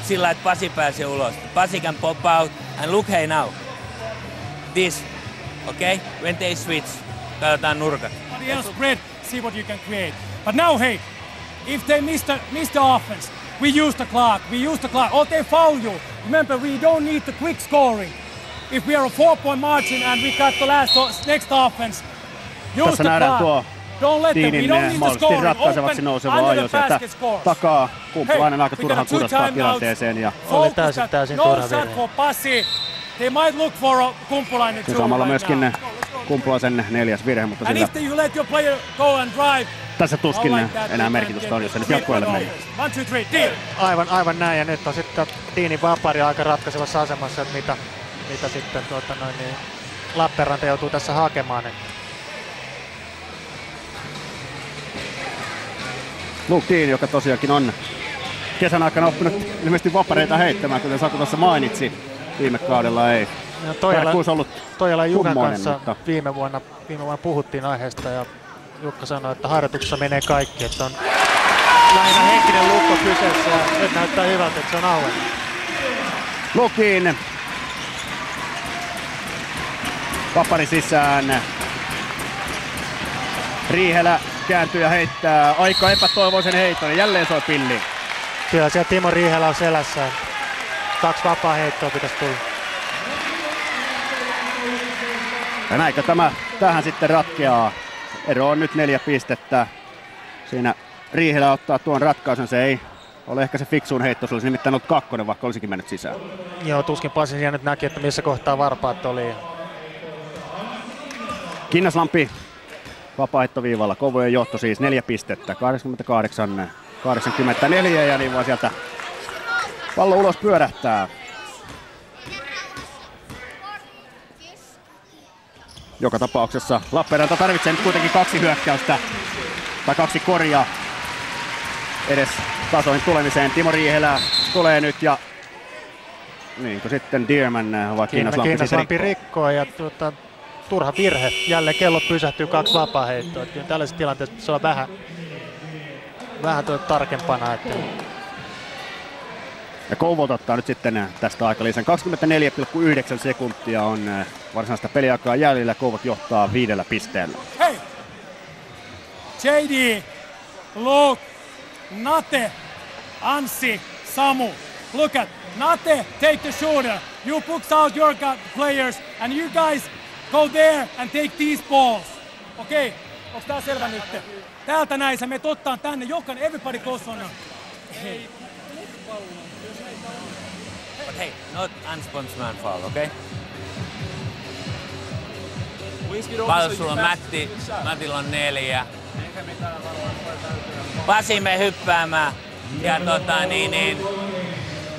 Sillä että Pasi pääsee ulos. Pasi can pop out. And look, hey now. This, okay? When they switch, katsotaan nurkat. Somebody else spread, see what you can create. But now, hey, if they miss the offense, we use the clock. Or they foul you. Remember, we don't need the quick scoring. If we are a 4-point margin and we got the next offense, use tässä the nähdään clock. Don't let them. We don't need the scoring. Ratkaisevaksi nouseva ajo sieltä takaa. Kumpulainen aika turhan kudostaa tilanteeseen. Ja oli täysin turha virhe. They might look for a Kumpulainen too. Samalla myöskin Kumpulaisen 4. virhe, mutta sillä you let your player go and drive, tässä tuskin enää merkitystä on, jos se nyt jatkoille menee. 1, 2, 3, Dean. Aivan näin, ja nyt on sitten Deanin vapari aika ratkaisevassa asemassa, että mitä sitten niin Lappeenranta joutuu tässä hakemaan. Luke Dean, joka tosiaankin on kesän aikana oppinut ilmeisesti vapareita heittämään, kuten Saku tuossa mainitsi. Viime kaudella ei Toijala Jukan kanssa mutta viime vuonna puhuttiin aiheesta ja Jukka sanoi, että harjoituksessa menee kaikki, että on lähinnä henkinen lukko kyseessä ja nyt näyttää hyvältä, että se on auennut. Lukin. Vapari sisään. Riihelä kääntyy ja heittää aika epätoivoisen heiton ja jälleen soi pilli. Kyllä siellä Timo Riihelä on selässä. 2 vapaa heittoa pitäisi tulla. Ja näinkö tämä tähän sitten ratkeaa. Ero on nyt 4 pistettä. Siinä Riihelä ottaa tuon ratkaisun. Se ei ole ehkä se fiksuun heitto. Se olisi nimittäin ollut 2, vaikka olisikin mennyt sisään. Joo, tuskin Pasi siellä nyt näki, että missä kohtaa varpaat oli. Kinnaslampi vapaaheittoviivalla. Kouvojen johto siis 4 pistettä. 88-84 ja niin vaan sieltä pallo ulos pyörähtää. Joka tapauksessa Lappeenranta tarvitsee nyt kuitenkin 2 hyökkäystä tai 2 koria edes tasoihin tulemiseen. Timo Riihelä tulee nyt ja niinkö sitten Dearman vai Kinnaslampi rikkoo ja turha virhe. Jälleen kello pysähtyy 2 vapaaheittoa. Kyllä tällaisessa tilanteessa se on vähän tarkempana. Että... Ja Kouvolt ottaa nyt sitten tästä aikalisän. 24,9 sekuntia on varsinaista peliaikaa jäljellä. Kouvolt johtaa 5 pisteellä. Hei! JD, Luke, Nate, Anssi, Samu. Look at Nate, take the shoulder. You push out your players and you guys go there and take these balls. Okei, onks tää selvä nyt? Täältä näin sä meet ottaan tänne. Jokainen, everybody goes on. Hei. But hey, not unsportsman foul, okay? Paljon sulla on Mattilla on 4. Pasi me hyppäämään. Ja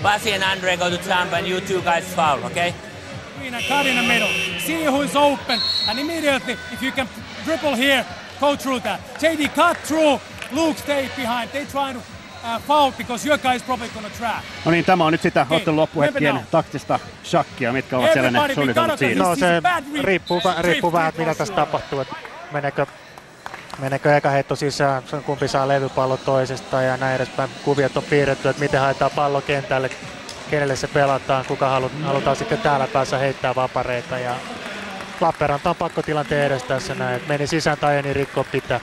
Pasi and Andre go to jump and you 2 guys foul, okay? Cut in the middle. See who is open and immediately if you can dribble here, go through that. JD cut through. Luke stay behind. They try to foul because your guy is probably gonna trap. No niin, tämä on nyt sitä ottelun loppuhetkien taktista shakkia, mitkä ovat siellä ne suunnitellut siinä. No se riippuu vähän, mitä tässä tapahtuu. Että meneekö eka heitto sisään, kumpi saa levypallon toisesta ja näin edespäin. Kuviot on piirretty, että miten haetaan pallo kentälle, kenelle se pelataan, kuka halutaan sitten täällä päässä heittää vapareita. Ja Lappeenranta on pakkotilanteen edes tässä näin, että meni sisään tai ei niin rikkoa pitää.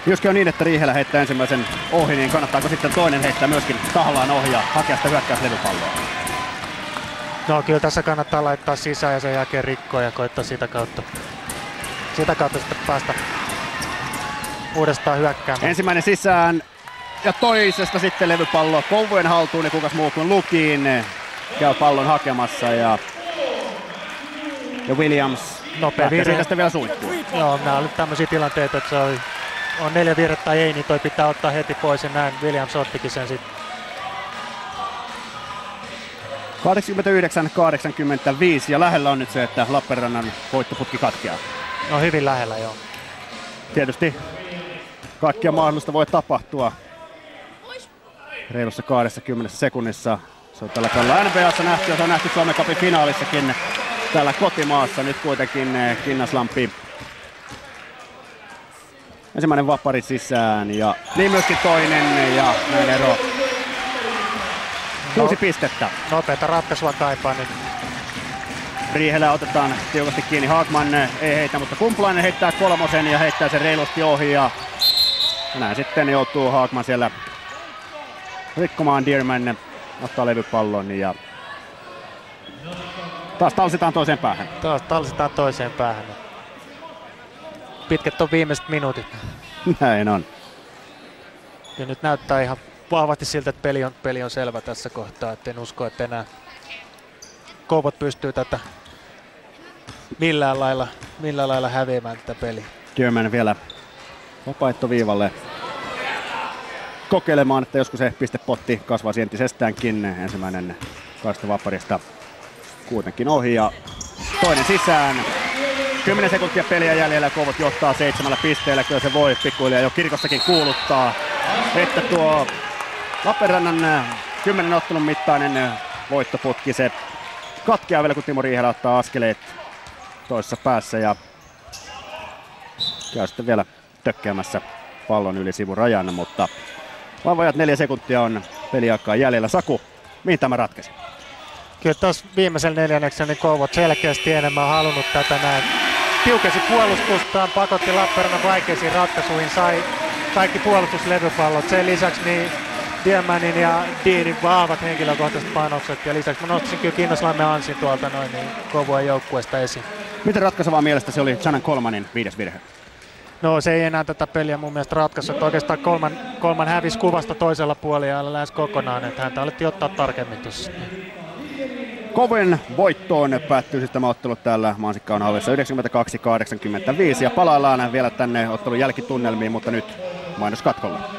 Joskin on niin, että Riihelä heittää ensimmäisen ohi, niin kannattaako sitten toinen heittää myöskin tahallaan ohi ja hakea sitä hyökkäyslevypalloa? No kyllä tässä kannattaa laittaa sisään ja sen jälkeen rikkoa ja koittaa sitä kautta sitten päästä uudestaan hyökkäämään. Ensimmäinen sisään ja toisesta sitten levypallo Kouvojen haltuun ja kukas muu kuin Lukin käy pallon hakemassa ja Williams nopea virhe. Tästä vielä suihkuun. Joo, nämä olivat tämmöisiä tilanteita, että se on 4 virrettä tai ei, niin toi pitää ottaa heti pois ja näin Williams ottikin sen sitten. 89-85 ja lähellä on nyt se, että Lappeenrannan voittoputki katkeaa. No hyvin lähellä, joo. Tietysti kaikkia mahdollista voi tapahtua reilussa 20 sekunnissa. Se on tällä kaudella NBA:ssa nähty ja se on nähty Suomen Cupin finaalissakin täällä kotimaassa. Nyt kuitenkin Kinnaslampi. Ensimmäinen vapari sisään ja niin myöskin toinen ja näin ero. 6 pistettä. Nopeata ratkaisua kaipaa nyt. Riihelä otetaan tiukasti kiinni. Haagman ei heitä, mutta Kumplainen heittää 3 ja heittää sen reilusti ohi. Ja näin sitten joutuu Haagman siellä rikkomaan. Dearman ottaa levypallon ja taas talsitaan toiseen päähän. Pitkät on viimeiset minuutit. Näin on. Ja nyt näyttää ihan vahvasti siltä, että peli on selvä tässä kohtaa. Et en usko, että enää Kouvot pystyy tätä millään lailla häviämään tätä peliä. Dearman vielä vapaettoviivalle kokeilemaan, että joskus se pistepotti kasvaisi entisestäänkin. Ensimmäinen 2 vaparista kuitenkin ohi ja toinen sisään. 10 sekuntia peliä jäljellä, Kouvot johtaa 7 pisteellä. Kyllä se voi pikkuhiljaa jo kirkossakin kuuluttaa, että tuo Lappeenrannan 10 ottelun mittainen voittoputki, se katkeaa vielä, kun Timo Riihelä ottaa askeleet toisessa päässä ja käy sitten vielä tökkäämässä pallon yli sivurajan, mutta vain vajat 4 sekuntia on peliaikaa jäljellä. Saku, mihin tämä ratkesi? Kyllä tuossa viimeisellä neljänneksellä niin Kouvot selkeästi enemmän halunnut tätä näin. Tiukesi puolustustaan, pakotti Lappeenrannan vaikeisiin ratkaisuihin, sai kaikki puolustuslevypallot. Sen lisäksi niin Diemanin ja Deanin vahvat henkilökohtaiset panokset ja lisäksi mä nostaisin kyllä Kinnoslammen Ansin tuolta noin niin Kouvojen joukkueesta esiin. Miten ratkaisevaa mielestä se oli Janan Colemannin 5. virhe? No se ei enää tätä peliä mun mielestä ratkaissut, että oikeastaan Coleman hävisi kuvasta toisella puolella lähes kokonaan, että häntä alettiin ottaa tarkemmin tuossa. Kouvojen voittoon päättyy sitten tämä ottelu täällä Mansikkaan hallissa 92-85 ja palaillaan vielä tänne ottelun jälkitunnelmiin, mutta nyt mainoskatkolla.